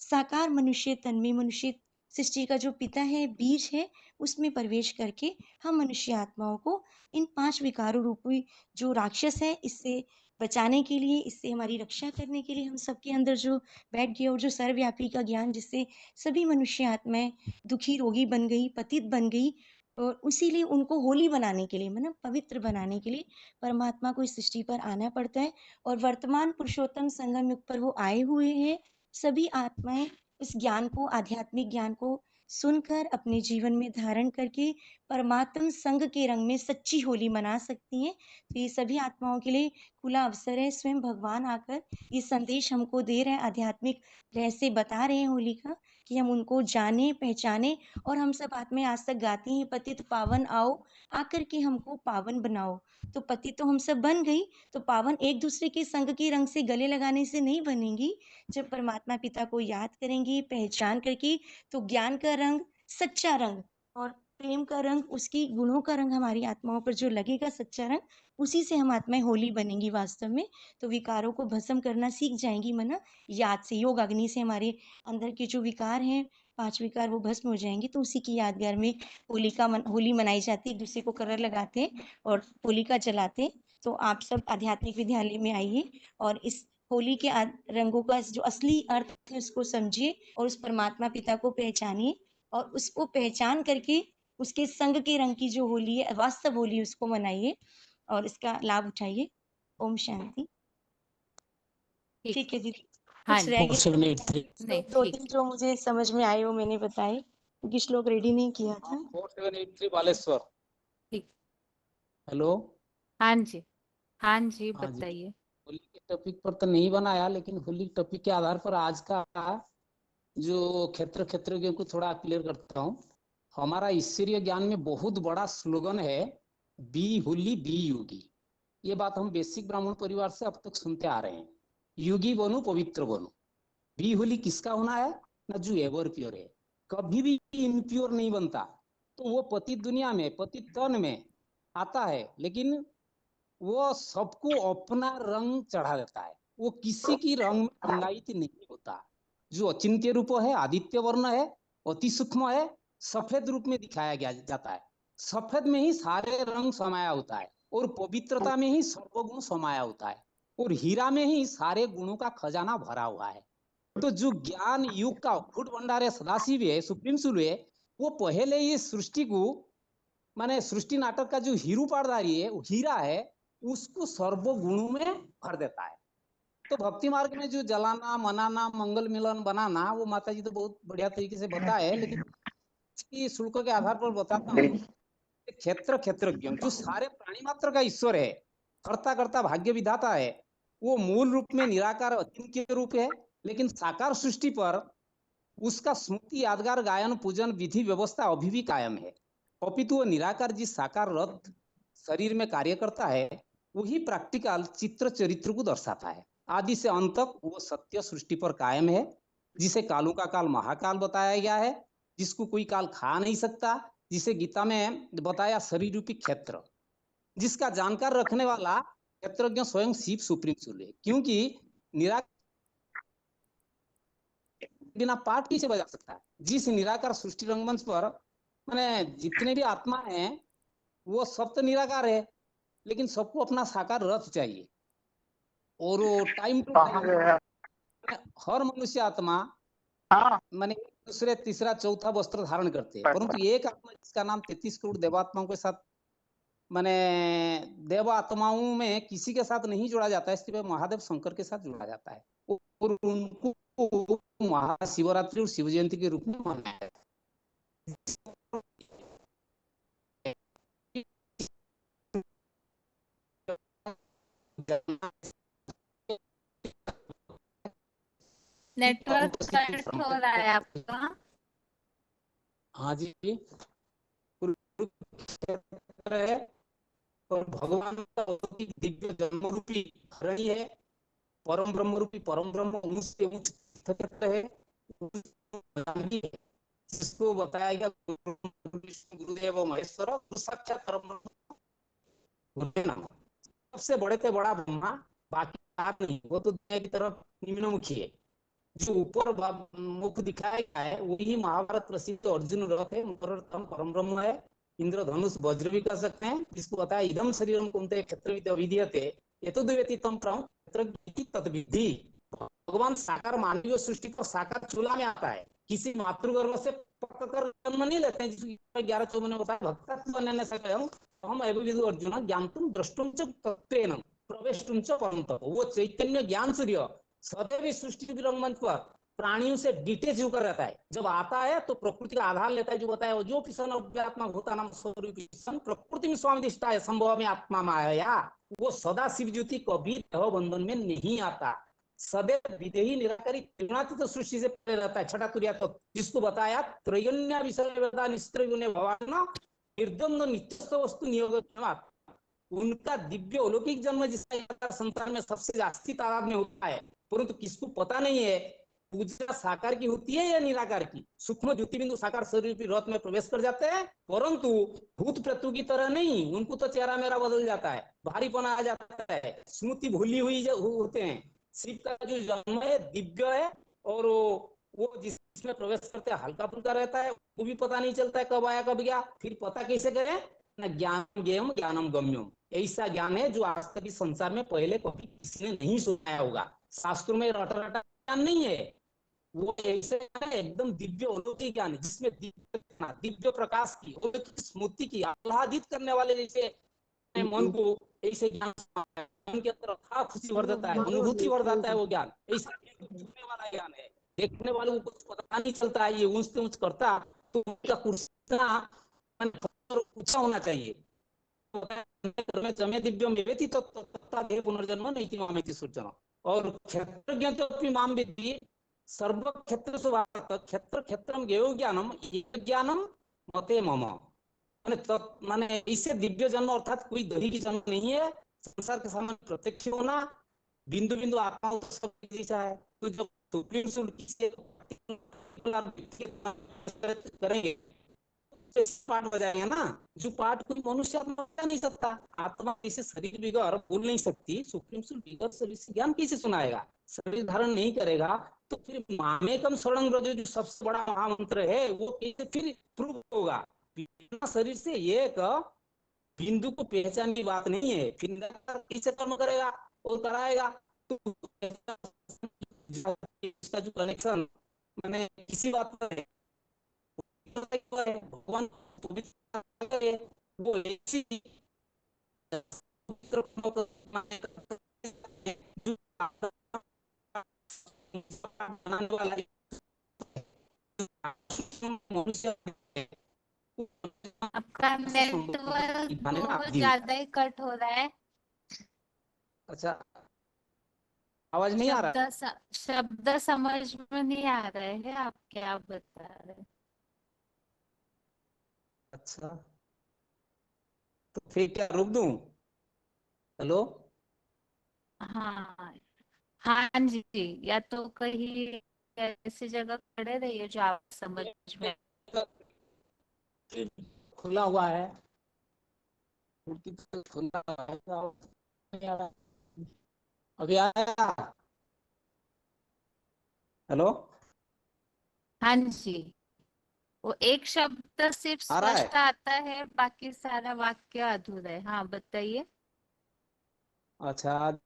साकार मनुष्य तन में, मनुष्य सृष्टि का जो पिता है, बीज है, उसमें प्रवेश करके हम मनुष्य आत्माओं को इन 5 विकारों रूपी जो राक्षस है, इससे बचाने के लिए, इससे हमारी रक्षा करने के लिए हम सबके अंदर जो बैठ गया, और जो सर्वव्यापी का ज्ञान, जिससे सभी मनुष्य आत्माएं दुखी रोगी बन गई, पतित बन गई, और उसीलिए उनको होली बनाने के लिए, मतलब पवित्र बनाने के लिए परमात्मा को इस सृष्टि पर आना पड़ता है। और वर्तमान पुरुषोत्तम संगम युग पर वो आए हुए हैं। सभी आत्माएं इस ज्ञान को, आध्यात्मिक ज्ञान को सुनकर अपने जीवन में धारण करके परमात्म संग के रंग में सच्ची होली मना सकती हैं। तो ये सभी आत्माओं के लिए खुला अवसर है। स्वयं भगवान आकर ये संदेश हमको दे रहे हैं, आध्यात्मिक रहस्य बता रहे हैं होली का, कि हम उनको जाने, पहचाने। और हम सब आत्माएं आज तक गाती हैं, पतित पावन आओ, आकर के हमको पावन बनाओ। तो पति तो हम सब बन गई, तो पावन एक दूसरे के संग के रंग से, गले लगाने से नहीं बनेंगी। जब परमात्मा पिता को याद करेंगी, पहचान करके, तो ज्ञान का रंग, सच्चा रंग और प्रेम का रंग, उसकी गुणों का रंग हमारी आत्माओं पर जो लगेगा, सच्चा रंग, उसी से हम आत्माएं होली बनेंगी वास्तव में। तो विकारों को भस्म करना सीख जाएंगी मना, याद से, योग अग्नि से हमारे अंदर के जो विकार हैं, 5 विकार, वो भस्म हो जाएंगे। तो उसी की यादगार में होली मनाई जाती है, एक दूसरे को कलर लगाते हैं और होलिका जलाते हैं। तो आप सब आध्यात्मिक विद्यालय में आइए और इस होली के रंगों का जो असली अर्थ है उसको समझिए, और उस परमात्मा पिता को पहचानिए, और उसको पहचान करके उसके संग के रंग की जो होली है, वास्तव होली, उसको मनाइए और इसका लाभ उठाइए। ओम शांति। ठीक है दीदी, हाँ कुछ जी, रह गया तो नहीं दो ठीक तीन जो मुझे समझ में आए वो मैंने बताए, क्योंकि श्लोक रेडी नहीं किया था। 4783 बालेश्वर। ठीक। हेलो। हाँ जी, हाँ जी, हाँ जी, बताइए। होली के टॉपिक पर तो नहीं बनाया, लेकिन होली के टॉपिक के आधार पर आज का जो क्षेत्र को थोड़ा क्लियर करता हूँ। हमारा ईश्वरीय ज्ञान में बहुत बड़ा स्लोगन है, बी होली बी योगी। ये बात हम बेसिक ब्राह्मण परिवार से अब तक सुनते आ रहे हैं। योगी बनो, पवित्र बनो। बी होली किसका होना है ना, जो एवर प्योर है, कभी भी इनप्योर नहीं बनता। तो वो पतित दुनिया में, पतित तन में आता है, लेकिन वो सबको अपना रंग चढ़ा देता है। वो किसी की रंग में रंगायित नहीं होता। जो अचिंत्य रूप है, आदित्य वर्ण है, अति सूक्ष्म है, सफेद रूप में दिखाया गया जाता है। सफेद में ही सारे रंग समाया होता है, और पवित्रता में ही सर्वगुण समाया होता है, और हीरा में ही सारे गुणों का खजाना भरा हुआ है। तो जो ज्ञान युग का अखुट भंडार है, सदाशिव है, सुप्रीम सोल है, वो पहले ही सृष्टि को, माने सृष्टि नाटक का जो हीरो पारदारी है, वो हीरा है, उसको सर्वगुणों में भर देता है। तो भक्ति मार्ग में जो जलाना, मनाना, मंगल मिलन बनाना, वो माता जी तो बहुत बढ़िया तरीके से बताए, लेकिन इसकी शुल्क के आधार पर बताता हूँ। क्षेत्र क्षेत्रज्ञ जो सारे प्राणी मात्र का ईश्वर है, कर्ता कर्ता भाग्य विधाता है, वो मूल रूप में निराकार अचिंत्य रूप है, लेकिन साकार सृष्टि पर उसका स्मृति, यादगार, गायन, पूजन, विधि व्यवस्था अभी भी कायम है। अपितु वो निराकार जिस साकार रथ शरीर में कार्य करता है, वही प्रैक्टिकल चित्र चरित्र को दर्शाता है। आदि से अंत तक वो सत्य सृष्टि पर कायम है, जिसे कालों का काल महाकाल बताया गया है, जिसको कोई काल खा नहीं सकता, जिसे गीता में बताया शरीर रूपी क्षेत्र, जिसका जानकार रखने वाला क्षेत्रज्ञ स्वयं शिव सुप्रीम सोल है। क्योंकि निराकार बिना पाठ कैसे बजा सकता है? जिस निराकार सृष्टि रंगमंच पर मैंने जितने भी आत्मा हैं, वो सब तो निराकार है, लेकिन सबको अपना साकार रथ चाहिए, और वो टाइम टू टाइम हर मनुष्य आत्मा माने दूसरे तीसरा चौथा वस्त्र धारण करते हैं, परंतु एक आत्मा जिसका नाम 33 करोड़ देवात्माओं के साथ, माने देव आत्माओं में किसी के साथ नहीं जोड़ा जाता है, इसलिए महादेव शंकर के साथ जोड़ा जाता है, और उनको महाशिवरात्रि और शिव जयंती के रूप में मनाया जाता है। नेटवर्क कट हो रहा है आपका। हाँ जी, कुरुक्षेत्र है, और भगवान का दिव्य जन्म रूपी हरणी है, परम ब्रह्म रूपी परम ब्रह्म उनसे क्षेत्र है, जिसको बताया गया गुरुदेव महेश्वर, साक्षात परम ब्रह्म। सबसे बड़े से बड़ा ब्रह्मा, बाकी आप नहीं, वो तो दुनिया की तरफ निम्नमुखी है। जो ऊपर मुख दिखाया गया है, वही महाभारत प्रसिद्ध अर्जुन रथ है, परम ब्रह्म है, इंद्रधनुष वज्र भी कर सकते हैं, जिसको बताया इदम शरीरम कुंते क्षेत्र विधीयते एतद्व्यतीतं प्राण क्षेत्र तद्विधि। भगवान साकार मानवीय सृष्टि को साकार चूल्हा में आता है, किसी मातृगर्भ से पककर जन्म नहीं लेते हैं, जिसको 11-14 में बताया भक्ता बनने से हम एवं अर्जुन ज्ञातुम द्रष्टुम च तत्वेन प्रवेष्टुम च परंतप। वो चैतन्य ज्ञान सूर्य सदैव सृष्टि के रंगमंच पर प्राणियों से डिटेच होकर रहता है। जब आता है तो प्रकृति का आधार लेता है, जो बताया जो किसान अव्यात्मा होता नाम स्वरूप प्रकृति में स्वामी दिष्टा है, संभव में आत्मा माया। वो सदा शिव ज्योति कभी देह बंधन में नहीं आता, सदैव विदेही निराकारी त्रिगुणातीत सृष्टि से पहले रहता है। छठा तुर्या तो जिसको बताया त्रैगण्य विषय निस्त्रगुण्य भगवान निर्द्वंद नित्य वस्तु नियोग, उनका दिव्य अलौकिक जन्म जिसका संसार में सबसे जास्ती तादाद में होता है, परंतु किसको पता नहीं है पूजा साकार की होती है या निराकार की। सूक्ष्म ज्योति बिंदु साकार शरीर रथ में प्रवेश कर जाते हैं, परंतु भूत प्रत्यु की तरह नहीं, उनको तो चेहरा मेरा बदल जाता है, भारीपना आ जाता है, स्मृति भूली हुई होते हैं। शिव का जो जन्म है दिव्य है, और वो जिसमें प्रवेश करते हैं हल्का फुल्का रहता है, वो भी पता नहीं चलता है कब आया कब गया। फिर पता कैसे करें? न ज्ञान ज्ञेयम ज्ञानम गम्यम, ऐसा ज्ञान है जो आज तक इस संसार में पहले कभी किसी ने नहीं सुनाया होगा। शास्त्रों में रटा रटा ज्ञान नहीं है, वो ऐसे एकदम दिव्य अलौकिक ज्ञान है, जिसमें दिव्य प्रकाश की अलौकिक स्मृति की आह्लादित करने वाले जैसे मन को ऐसे ज्ञान मन के अंदर अथाह खुशी भर देता है, अनुभूति भर देता है। वो ज्ञान ऐसा छूने वाला ज्ञान है, देखने वाले को कुछ पता नहीं चलता है। ये ऊंच ऊंच करता तो उनका कुर्सियां ऊंचा होना चाहिए। दिव्यम विवेति तो पुनर्जन्म नहीं मामेति सूचना। और क्षेत्रज्ञ तो माम विद्धि सर्व क्षेत्र क्षेत्र क्षेत्रम गेयो ज्ञानम ज्ञानम मते मम। माने इससे दिव्य जन्म अर्थात कोई दही की जन्म नहीं है, संसार के सामने प्रत्यक्ष होना, बिंदु बिंदु आत्मा सब जैसा है। तो जब सुप्रीम सोल करेंगे पाठ हो जाएगा ना, जो पाठ कोई मनुष्य आत्मा बता नहीं सकता। आत्मा किसी शरीर बिगड़ बोल नहीं सकती, सुप्रीम से बिगड़ शरीर से ज्ञान कैसे सुनाएगा? शरीर धारण नहीं करेगा तो फिर मामेकम शरणं व्रज जो सबसे बड़ा महामंत्र है वो कैसे फिर प्रूव होगा? बिना शरीर से एक बिंदु को पहचान की बात नहीं है। फिर निराकार कैसे कर्म करेगा और कराएगा? तो इसका जो कनेक्शन मैंने किसी बात पर है भगवान पवित्र है, वो ऐसी बनाने वाला मनुष्य आपका नेटवर्क माने ना बहुत दिन। ज्यादा ही कट हो रहा है। अच्छा, आवाज नहीं आ रहा? शब्द समझ में नहीं आ रहे हैं आप क्या बता रहे हैं। अच्छा, तो फिर क्या रोक दूं? हेलो, हाँ हाँ जी, या तो कहीं ऐसी जगह खड़े रहिए जो आप समझ में। खुला हुआ है, खुला है, अभी आया? हेलो, हाँ जी, वो एक शब्द सिर्फ आ रहा है? स्पष्ट आता है, बाकी सारा वाक्य अधूरा है। हाँ बताइए। अच्छा,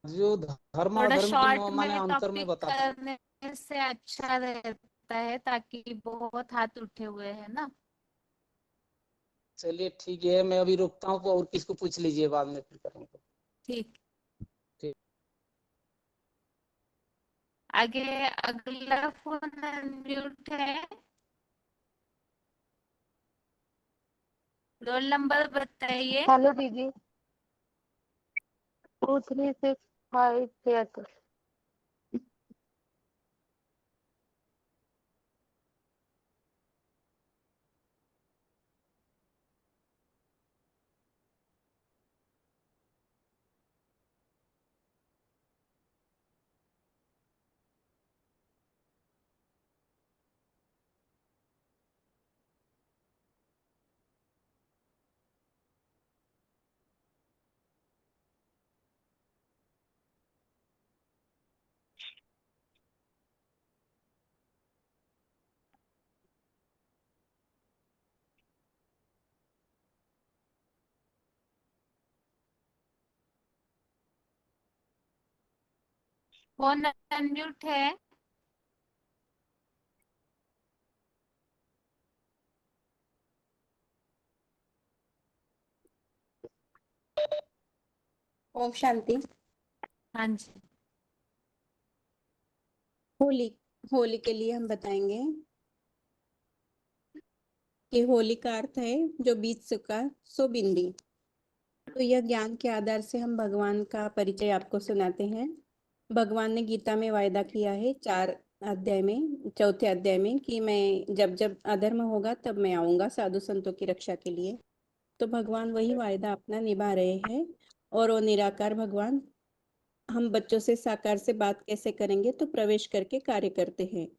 जो धर्म थोड़ा अधर्म की शॉर्ट माने में अंतर में टॉपिक बताते। करने से अच्छा रहता है, ताकि बहुत हाथ उठे हुए हैं ना। चलिए ठीक है, मैं अभी रुकता हूँ और किसको पूछ लीजिए, बाद में फिर करेंगे। ठीक, ठीक। आगे अगला फोन अनम्यूट है। रोल नंबर बताइए। हेलो दीदी, 2365 फोन अनम्यूट है। ओम शांति। हाँ जी, होली होली के लिए हम बताएंगे कि होली का अर्थ है जो बीत चुका सो बिंदी। तो यह ज्ञान के आधार से हम भगवान का परिचय आपको सुनाते हैं। भगवान ने गीता में वायदा किया है 4 अध्याय में कि मैं जब जब अधर्म होगा तब मैं आऊंगा साधु संतों की रक्षा के लिए। तो भगवान वही वायदा अपना निभा रहे हैं। और वो निराकार भगवान हम बच्चों से साकार से बात कैसे करेंगे, तो प्रवेश करके कार्य करते हैं।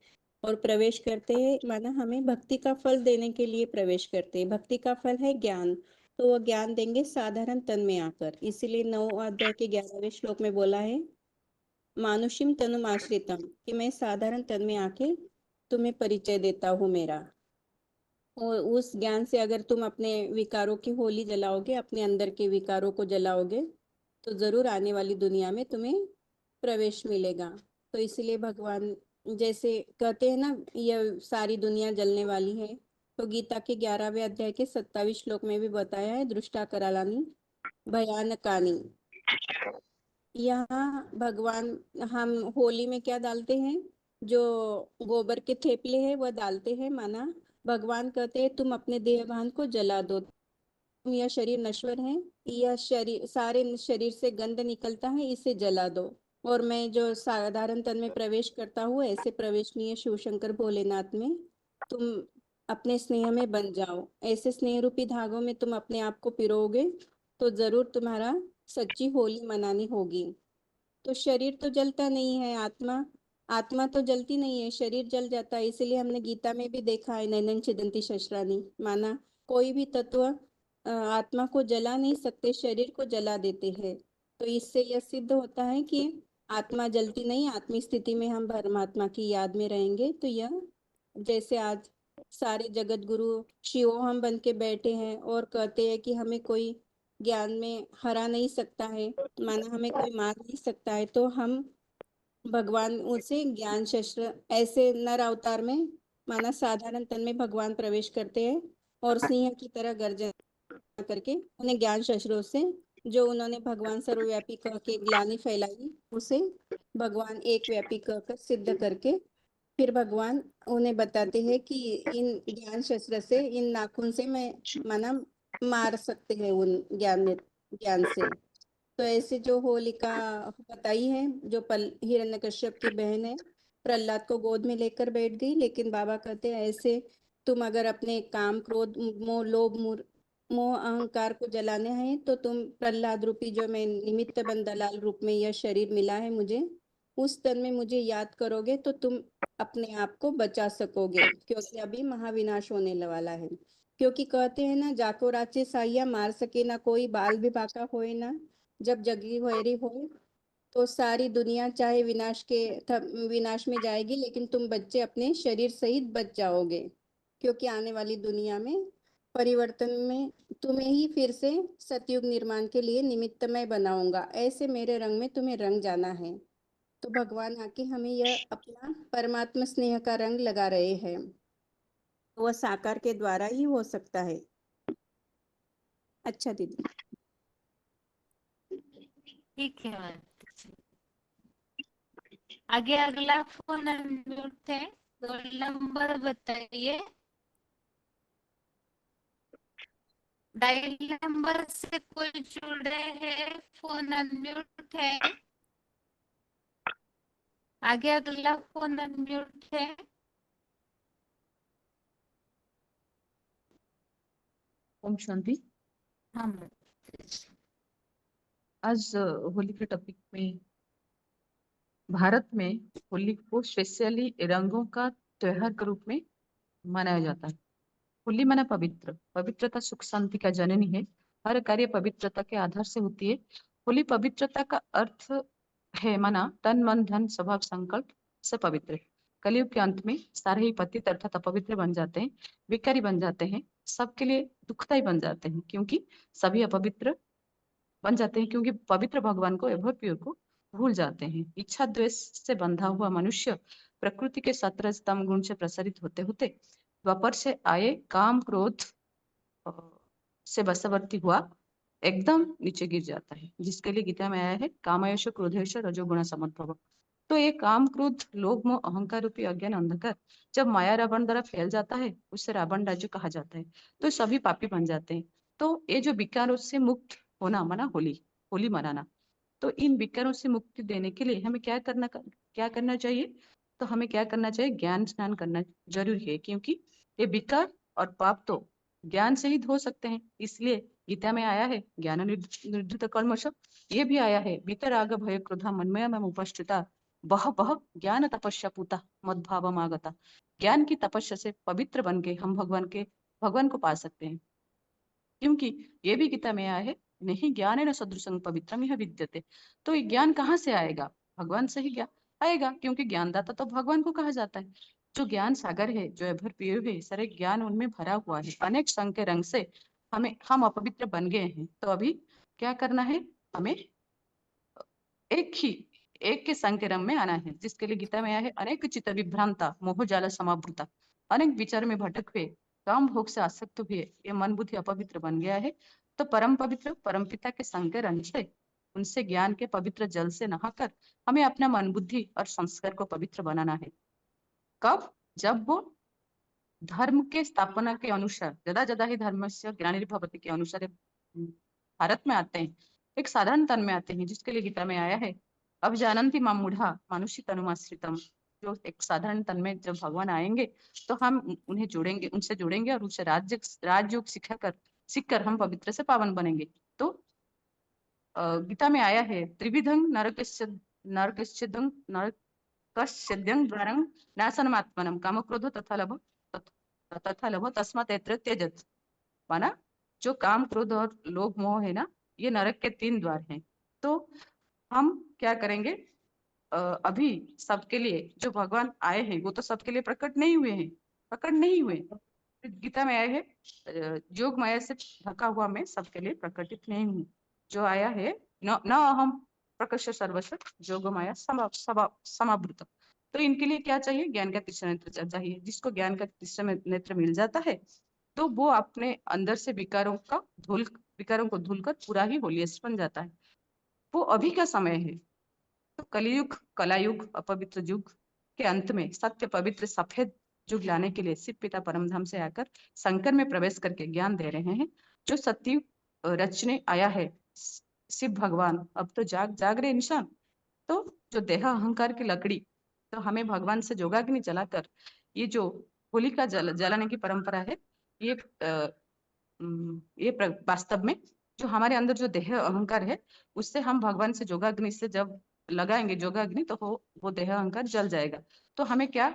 और प्रवेश करते हैं माना हमें भक्ति का फल देने के लिए प्रवेश करते हैं। भक्ति का फल है ज्ञान, तो वो ज्ञान देंगे साधारण तन में आकर। इसीलिए 9 अध्याय के 11वें श्लोक में बोला है मानुषिम तनुमाश्रितम, कि मैं साधारण तन में आके तुम्हें परिचय देता हूँ मेरा। और उस ज्ञान से अगर तुम अपने विकारों की होली जलाओगे, अपने अंदर के विकारों को जलाओगे, तो जरूर आने वाली दुनिया में तुम्हें प्रवेश मिलेगा। तो इसलिए भगवान जैसे कहते हैं ना, यह सारी दुनिया जलने वाली है, तो गीता के 11वें अध्याय के 27 श्लोक में भी बताया है दृष्टा करालानी भयानकानी। यहाँ भगवान हम होली में क्या डालते हैं, जो गोबर के थेपले हैं वह डालते हैं। माना भगवान कहते हैं तुम अपने देहभान को जला दो, तुम यह शरीर नश्वर है, यह शरीर सारे शरीर से गंध निकलता है, इसे जला दो। और मैं जो साधारण तन में प्रवेश करता हूँ, ऐसे प्रवेशनीय शिव शंकर भोलेनाथ में तुम अपने स्नेह में बन जाओ। ऐसे स्नेह रूपी धागों में तुम अपने आप को पिरोगे, तो जरूर तुम्हारा सच्ची होली मनानी होगी। तो शरीर तो जलता नहीं है, आत्मा आत्मा तो जलती नहीं है, शरीर जल जाता है। इसीलिए हमने गीता में भी देखा है, नैनं छिदन्ति शस्त्राणि, माना कोई भी तत्व आत्मा को जला नहीं सकते, शरीर को जला देते हैं। तो इससे यह सिद्ध होता है कि आत्मा जलती नहीं, आत्मी स्थिति में हम परमात्मा की याद में रहेंगे। तो यह जैसे आज सारे जगत गुरु शिवोहम बन के बैठे हैं और कहते हैं कि हमें कोई ज्ञान में हरा नहीं सकता है, माना हमें कोई मार नहीं सकता है, तो हम भगवान उसे ज्ञान शस्त्र ऐसे नर अवतार में, माना साधारण तन में भगवान प्रवेश करते हैं और सिंह की तरह गर्जना करके उन्हें ज्ञान शस्त्रों से, जो उन्होंने भगवान सर्वव्यापी कह के ग्लानि फैलाई, उसे भगवान एक व्यापी कहकर सिद्ध करके फिर भगवान उन्हें बताते हैं कि इन ज्ञान शस्त्र से, इन नाखून से मैं माना मार सकते हैं उन ज्ञान से। तो ऐसे जो होलिका बताई है, जो हिरण्यकश्यप की बहन है, प्रहलाद को गोद में लेकर बैठ गई, लेकिन बाबा कहते हैं ऐसे तुम अगर अपने काम क्रोध मोह लोभ मोह अहंकार को जलाने हैं तो तुम प्रहलाद रूपी, जो मैं निमित्त बन दलाल रूप में यह शरीर मिला है मुझे, उस तन में मुझे याद करोगे तो तुम अपने आप को बचा सकोगे, क्योंकि अभी महाविनाश होने वाला है। क्योंकि कहते हैं ना, जाको राचे साइया मार सके ना कोई, बाल भी बाका होए ना, जब जगी वैरी हो तो सारी दुनिया चाहे विनाश में जाएगी, लेकिन तुम बच्चे अपने शरीर सहित बच जाओगे, क्योंकि आने वाली दुनिया में परिवर्तन में तुम्हें ही फिर से सतयुग निर्माण के लिए निमित्त मैं बनाऊंगा, ऐसे मेरे रंग में तुम्हें रंग जाना है। तो भगवान आके हमें यह अपना परमात्मा स्नेह का रंग लगा रहे हैं, वह साकार के द्वारा ही हो सकता है। अच्छा दीदी। ठीक है माता जी। आगे अगला फोन अनम्यूट है, रोल नंबर बताइए। डायल नंबर से कोई जुड़े हैं, फोन अनम्यूट है। आगे अगला फोन अनम्यूट है। ओम शांति। हाँ आज होली के टॉपिक में, भारत में होली को स्पेशली रंगों का त्योहार के रूप में मनाया जाता है। होली माना पवित्र, पवित्रता सुख शांति का जननी है। हर कार्य पवित्रता के आधार से होती है। होली पवित्रता का अर्थ है माना तन मन धन स्वभाव संकल्प से पवित्र है। कलयुग के अंत में सारे ही पतित अर्थात अपवित्र बन जाते हैं, विकारी बन जाते हैं, सबके लिए दुखदायी बन जाते हैं, क्योंकि सभी अपवित्र बन जाते हैं, क्योंकि पवित्र भगवान को एवर प्योर को भूल जाते हैं। इच्छा द्वेष से बंधा हुआ मनुष्य प्रकृति के सत्रस्तम गुण से प्रसारित होते होते द्वापर से आए काम क्रोध से वशवर्ती हुआ एकदम नीचे गिर जाता है, जिसके लिए गीता में आया है कामयश क्रोधेश रजोगुण समद्भव। तो ये काम क्रोध लोभ मोह अहंकार रूपी अज्ञान अंधकार जब माया रावण द्वारा फैल जाता है, उससे रावण राज्य कहा जाता है, तो सभी पापी बन जाते हैं। तो ये जो विकारों से मुक्त होना माना होली मनाना। तो इन विकारों से मुक्ति देने के लिए हमें क्या करना चाहिए? तो हमें क्या करना चाहिए? ज्ञान स्नान करना जरूरी है, क्योंकि ये विकार और पाप तो ज्ञान से ही धो सकते हैं। इसलिए गीता में आया है ज्ञान निर्धृत कर्मश, ये भी आया है वितराग भय क्रोधा मन्मय में उपस्थिता बह बह ज्ञान तपस्या पूता मद्भावम आगता। ज्ञान की तपस्या से पवित्र बन के हम भगवान को पा सकते हैं, क्योंकि ये भी गीता में आया है नहीं ज्ञान है न सदृशं पवित्रम यह विद्यते। तो ये ज्ञान कहाँ से आएगा? भगवान से ही ज्ञान आएगा, क्योंकि ज्ञानदाता तो भगवान को कहा जाता है। जो ज्ञान सागर है, जो एवर प्योर है, सारे ज्ञान उनमें भरा हुआ है। अनेक संग के रंग से हम अपवित्र बन गए हैं। तो अभी क्या करना है? हमें एक के संग के रंग में आना है, जिसके लिए गीता में आया है अनेक चित्त विभ्रांता मोह जाल समावृता। अनेक विचार में भटक हुए, काम भोग से आसक्त हुए ये मन बुद्धि अपवित्र बन गया है। तो परम पवित्र परम पिता के संग के रंग से, उनसे ज्ञान के पवित्र जल से नहाकर हमें अपना मन बुद्धि और संस्कार को पवित्र बनाना है। कब? जब वो धर्म के स्थापना के अनुसार जदा जदा ही धर्म से ग्लानिर्भवति के अनुसार भारत में आते हैं, एक साधारण तन में आते हैं, जिसके लिए गीता में आया है अब जानन्ति मां मूढ़ा मानुषी तनुमाश्रितम। जो एक साधारण तन में जब भगवान आएंगे तो हम उन्हें जोड़ेंगे, उनसे जुड़ेंगे और उनसे राजयोग सीखकर हम पवित्र से पावन बनेंगे। तो गीता में आया है त्रिविधं नरकश्चिदं कश्चिद्यं द्वारं नाशनमात्मनं कामक्रोधो तथा लोभ तस्मात् एतत् त्यजत। माना जो काम क्रोध और लोभ मोह है ना, ये नरक के 3 द्वार हैं। तो हम क्या करेंगे, अभी सबके लिए जो भगवान आए हैं वो तो सबके लिए प्रकट नहीं हुए। गीता में आए हैं योग माया से ढका हुआ मैं सबके लिए प्रकटित नहीं हूँ। जो आया है न अहम प्रकर्ष सर्वस्व जोग माया समावृत। तो इनके लिए क्या चाहिए, ज्ञान का तीसरा नेत्र चाहिए। जिसको ज्ञान का तीसरा नेत्र मिल जाता है तो वो अपने अंदर से विकारों को धुलकर पूरा ही होलियस्ट बन जाता है। वो अभी का समय है। तो कलियुग कलायुग अपवित्र युग के अंत में सत्य पवित्र सफेद युग लाने के लिए शिव पिता परमधाम से आकर शंकर में प्रवेश करके ज्ञान दे रहे हैं। जो सत्य रचने आया है शिव भगवान, अब तो जाग रहे इंसान। तो जो देह अहंकार की लकड़ी, तो हमें भगवान से जोगाग्नि जलाकर ये जो होलिका जलाने की परंपरा है, ये वास्तव में जो हमारे अंदर जो देह अहंकार है उससे हम भगवान से जोगाग्नि से जब लगाएंगे जोगाग्नि तो वो देह अहंकार जल जाएगा। तो हमें क्या,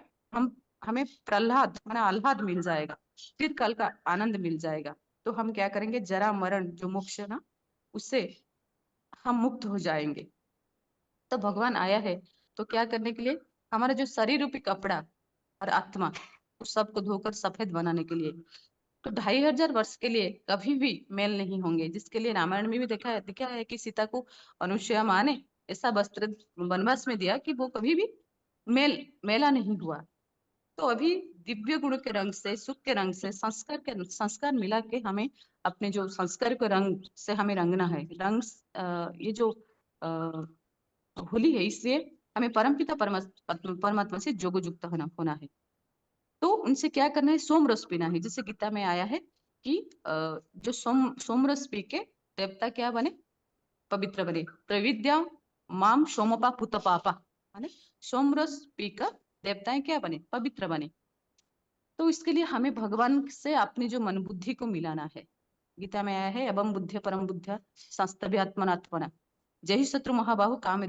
हमें प्रहलाद माना आह्लाद मिल जाएगा, फिर कल का आनंद मिल जाएगा। तो हम क्या करेंगे, जरा मरण जो मोक्ष है ना, उससे हम मुक्त हो जाएंगे। तो भगवान आया है तो क्या करने के लिए, हमारा जो शरीर रूपी कपड़ा और आत्मा उस सबको धोकर सफेद बनाने के लिए। तो 2500 वर्ष के लिए कभी भी मेल नहीं होंगे, जिसके लिए रामायण में भी दिखा है कि सीता को अनुसुईया माँ ने ऐसा वस्त्र वनवास में दिया कि वो कभी भी मेला नहीं हुआ। तो अभी दिव्य गुण के रंग से, सुख के रंग से, संस्कार मिला के हमें अपने जो संस्कार के रंग से हमें रंगना है। ये जो होली है, इसलिए हमें परमपिता परमात्मा से जोगयुक्त होना है। तो उनसे क्या करना है, सोमरस पीना है। जैसे गीता में आया है कि जो सोमरस पी के देवता क्या बने, पवित्र बने। प्रविद्या माम सोमपा पुत पापा, माने सोमरस पीकर देवताएं क्या बने, पवित्र बने। तो इसके लिए हमें भगवान से अपनी जो मन बुद्धि को मिलाना है। गीता में आया है एवं बुद्ध परम बुद्ध संस्तभ्यात्मनात्मना जय शत्रु महाबाहु काम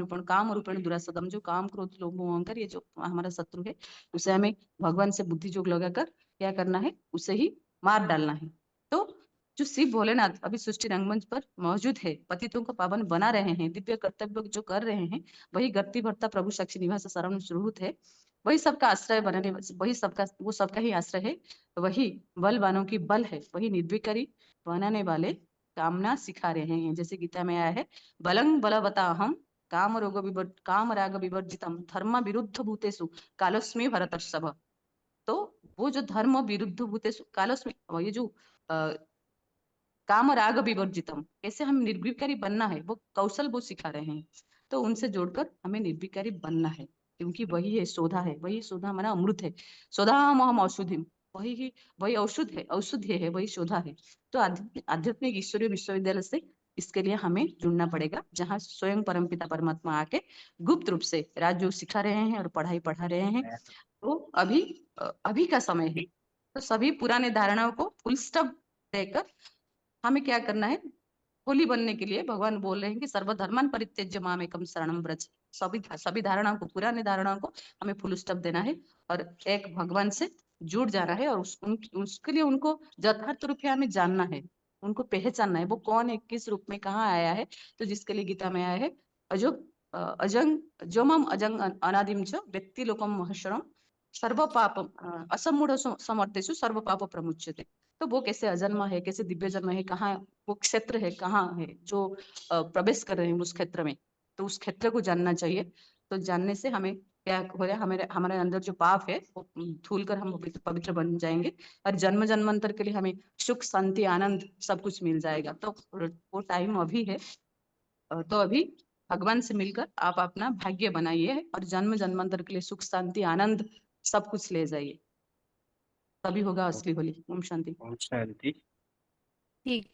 रूपेण दुरासदम। जो काम क्रोध लोभ मोह अहंकार ये जो हमारा शत्रु है, उसे हमें भगवान से बुद्धि जोग लगाकर क्या करना है, उसे ही मार डालना है। तो जो शिव भोलेनाथ अभी सृष्टि रंगमंच पर मौजूद है, पतितों को पावन बना रहे हैं, दिव्य कर्तव्य जो कर रहे हैं, वही गति भरता प्रभु साक्षी निवास शरण सुहृत है। वही सबका आश्रय बनाने, वही सबका ही आश्रय है। वही बलवानों की बल है, वही निर्विकारी बनाने वाले कामना सिखा रहे हैं। जैसे गीता में आया है बलं बलवताहम काम राग विवर्जितम धर्म विरुद्ध भूतेषु कालोस्मि भरतर्षभ। तो वो जो धर्म विरुद्ध भूतेषु कालोस्मि, ये जो काम राग विवर्जितम, कैसे हम निर्विकारी बनना है, वो कौशल वो सिखा रहे हैं। तो उनसे जोड़कर हमें निर्विकारी बनना है, क्योंकि वही है शोधा है, वही शोधा माना अमृत है। शोधा हम औषधि, वही औषधि है, वही शोधा है। तो आध्यात्मिक ईश्वरीय विश्वविद्यालय से इसके लिए हमें जुड़ना पड़ेगा, जहाँ स्वयं परमपिता परमात्मा आके गुप्त रूप से राजयोग सिखा रहे हैं और पढ़ाई पढ़ा रहे हैं। तो अभी का समय है। तो सभी पुराने धारणाओं को फुल स्टॉप देकर हमें क्या करना है, होली बनने के लिए भगवान बोल रहे हैं कि सर्वधर्मान परित्यज्य मामेकम शरणम व्रज। सभी धारणाओं को, पुराने धारणाओं को हमें फुल स्टॉप देना है और एक भगवान से जुड़ जाना है। और उसके लिए उनको यथार्थ रूप में हमें जानना है, उनको पहचानना है, वो कौन है, किस रूप में कहाँ आया है। तो जिसके लिए गीता में आया है अजंग जोमम अजंग अनादिम च व्यक्ति लोकम महर्षणम सर्व पापम असमूढ़ समर्थेषु सर्व पाप प्रमुच्यते। तो वो कैसे अजन्मा है, कैसे दिव्य जन्म है, कहाँ वो क्षेत्र है, कहाँ है जो प्रवेश कर रहे हैं उस क्षेत्र में। तो उस क्षेत्र को जानना चाहिए। तो जानने से हमें क्या हो रहा है, हमारे अंदर जो पाप है वो धुल कर हम पवित्र बन जाएंगे और जन्म जन्मांतर के लिए हमें सुख शांति आनंद सब कुछ मिल जाएगा। तो वो टाइम अभी है। तो अभी भगवान से मिलकर आप अपना भाग्य बनाइए और जन्म जन्मांतर के लिए सुख शांति आनंद सब कुछ ले जाइए, तभी होगा असली होली। ओम शांति। ओम शांति। ठीक।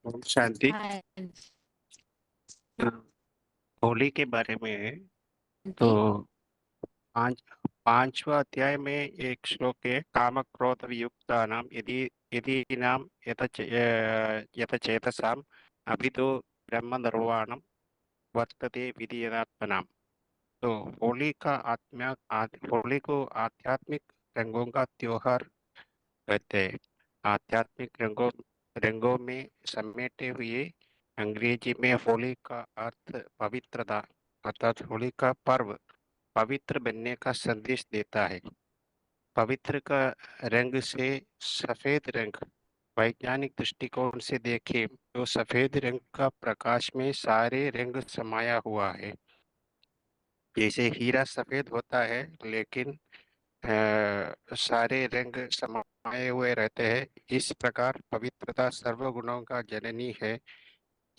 ओम शांति। हाँ होली के बारे में तो पांचवा अध्याय में एक श्लोक है, काम क्रोध वियुक्तानां यदि नाम यतचेतसाम अभितो ब्रह्म निर्वाणम वर्तते विधियनात्मनाम। तो होली को आध्यात्मिक रंगों का त्योहार कहते हैं। आध्यात्मिक रंगों में समेटे हुए अंग्रेजी में होली का अर्थ पवित्रता अर्थात होली का पर्व पवित्र बनने का संदेश देता है। पवित्र का रंग से सफेद रंग वैज्ञानिक दृष्टिकोण से देखें तो सफेद रंग का प्रकाश में सारे रंग समाया हुआ है। जैसे हीरा सफेद होता है लेकिन सारे रंग समाये हुए रहते हैं। इस प्रकार पवित्रता सर्वगुणों का जननी है।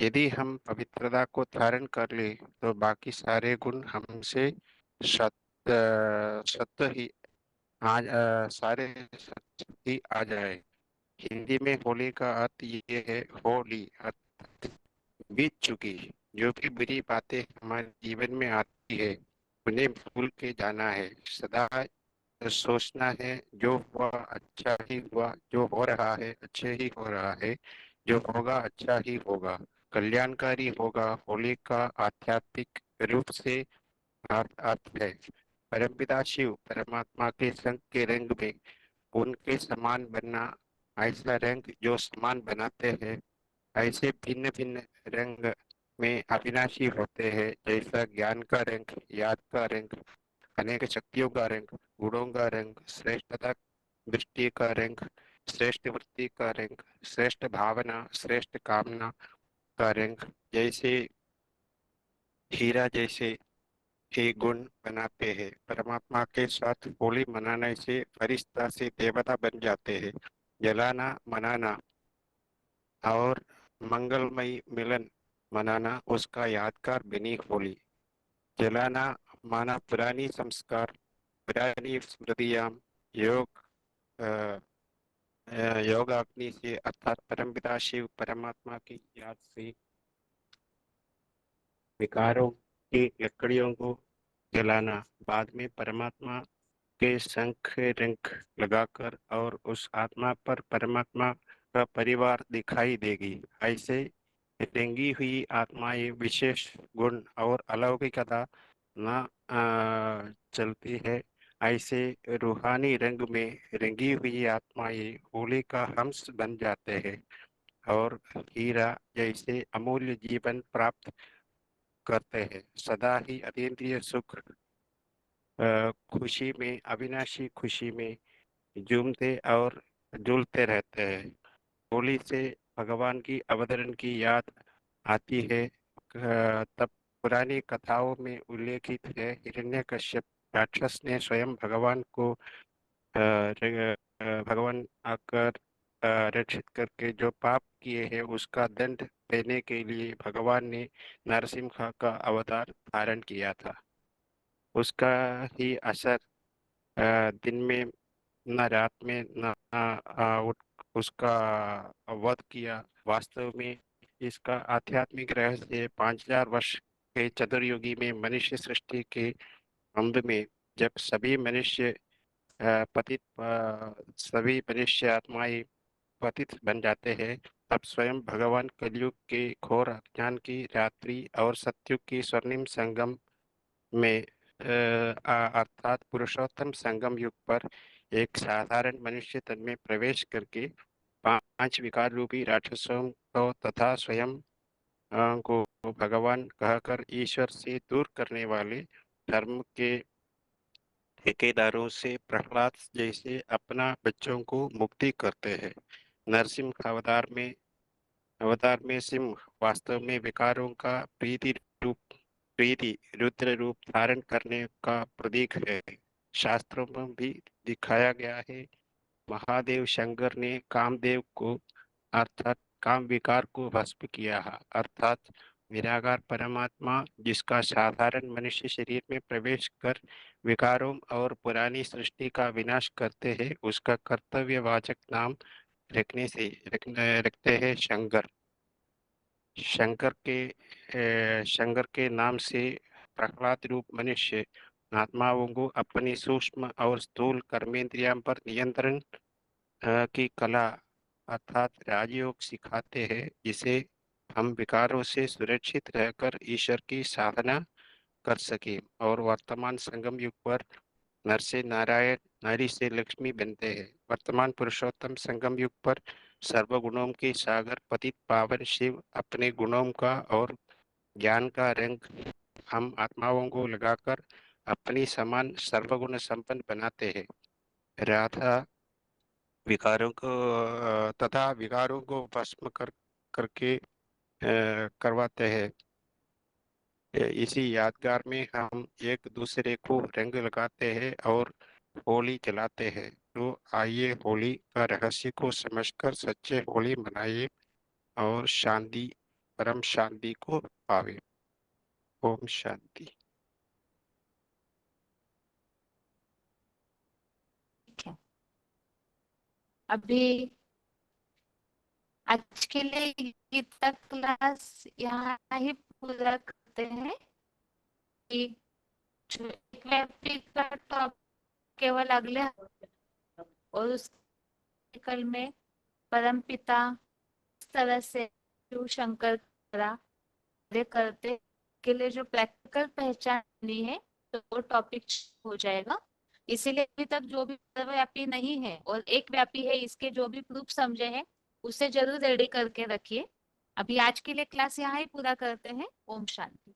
यदि हम पवित्रता को धारण कर ले तो बाकी सारे गुण हमसे सत्य ही सारे सत्य ही आ जाए। हिंदी में होली का अर्थ ये है होली अर्थात बीत चुकी जो भी बुरी बातें हमारे जीवन में आती है उन्हें भूल के जाना है। सदा सोचना है जो हुआ अच्छा ही हुआ, जो हो रहा है अच्छे ही हो रहा है, जो होगा अच्छा ही होगा, कल्याणकारी होगा। होली का आध्यात्मिक रूप से अर्थ है परमपिता शिव परमात्मा के संग के रंग में उनके समान बनना। ऐसा रंग जो समान बनाते हैं ऐसे भिन्न भिन्न रंग में अविनाशी होते हैं। जैसा ज्ञान का रंग, याद का रंग, अनेक शक्तियों का रंग, गुणों का रंग, श्रेष्ठता दृष्टि का रंग, श्रेष्ठ वृत्ति का रंग, श्रेष्ठ भावना, श्रेष्ठ कामना का रंग। जैसे हीरा जैसे ही गुण बनाते हैं। परमात्मा के साथ होली मनाने से फरिश्ता से देवता बन जाते हैं। जलाना मनाना और मंगलमय मिलन मनाना उसका यादगार बनी होली। जलाना माना पुरानी संस्कार, पुरानी स्मृतियां, योग अ, योग अग्नि से अर्थात परमपिता शिव परमात्मा की याद से विकारों की लकड़ियों को जलाना। बाद में परमात्मा के शंख रंग लगाकर और उस आत्मा पर परमात्मा का परिवार दिखाई देगी। ऐसे रेंगी हुई आत्माएं विशेष गुण और अलौकिकता न चलती है। ऐसे रूहानी रंग में रंगी हुई आत्माएं होली का हंस बन जाते हैं और हीरा जैसे अमूल्य जीवन प्राप्त करते हैं। सदा ही अतीन्द्रिय सुख खुशी में अविनाशी खुशी में झूमते और झूलते रहते हैं। होली से भगवान की अवतरण की याद आती है। तब पुरानी कथाओं में उल्लेखित है हिरण्यकश्यप राक्षस ने स्वयं भगवान को भगवान आकर रक्षित करके जो पाप किए हैं उसका दंड देने के लिए भगवान ने नरसिम्हा का अवतार धारण किया था। उसका ही असर दिन में न रात में न उसका वध किया। वास्तव में इसका आध्यात्मिक रहस्य 5000 वर्ष के चतुर्युगी में मनुष्य सृष्टि के अंत में जब सभी मनुष्य आत्माएं पतित बन जाते हैं तब स्वयं भगवान कलयुग के घोर अज्ञान की रात्रि और सत्युग की स्वर्णिम संगम में अर्थात पुरुषोत्तम संगम युग पर एक साधारण मनुष्य तन में प्रवेश करके 5 विकार रूपी राक्षसों को तथा स्वयं को भगवान कहकर ईश्वर से दूर करने वाले धर्म के ठेकेदारों से प्रहलाद जैसे अपना बच्चों को मुक्ति करते हैं। नरसिंह अवतार में सिंह वास्तव में विकारों का प्रीति रुद्र रूप धारण करने का प्रतीक है। शास्त्रों में भी दिखाया गया है। महादेव शंकर ने कामदेव को अर्थात काम विकार को भस्म किया है। अर्थात निराकार परमात्मा जिसका साधारण मनुष्य शरीर में प्रवेश कर विकारों और पुरानी सृष्टि का विनाश करते हैं उसका कर्तव्यवाचक नाम रखते हैं शंकर। शंकर के नाम से प्रहलाद रूप मनुष्य आत्माओं को अपनी सूक्ष्म और स्थूल कर्मेंद्रियों पर नियंत्रण की कला अर्थात राजयोग सिखाते हैं जिसे हम विकारों से सुरक्षित रहकर ईश्वर की साधना कर सके और वर्तमान संगम युग पर नर से नारायण, नारी से लक्ष्मी बनते हैं। वर्तमान पुरुषोत्तम संगम युग पर सर्वगुणों के सागर पतित पावन शिव अपने गुणों का और ज्ञान का रंग हम आत्माओं को लगाकर अपनी समान सर्वगुण संपन्न बनाते हैं। राधा विकारों को तथा विकारों को भस्म करके करवाते हैं। इसी यादगार में हम एक दूसरे को रंग लगाते हैं और होली जलाते हैं। तो आइए होली का रहस्य को समझकर सच्चे होली मनाइए और शांति, परम शांति को पावे। ओम शांति। ठीक है, अभी आज के लिए गीता क्लास यहाँ ही पूरा करते हैं कि जो एक व्यक्ति का टॉप केवल अगले और उस कल में परमपिता इस तरह से शिव शंकर कार्य करते के लिए जो प्रैक्टिकल पहचानी है तो वो टॉपिक हो जाएगा। इसीलिए अभी तक जो भी सर्वव्यापी नहीं है और एक व्यापी है, इसके जो भी प्रूफ समझे हैं उसे जरूर रेडी करके रखिए। अभी आज के लिए क्लास यहाँ ही पूरा करते हैं। ओम शांति।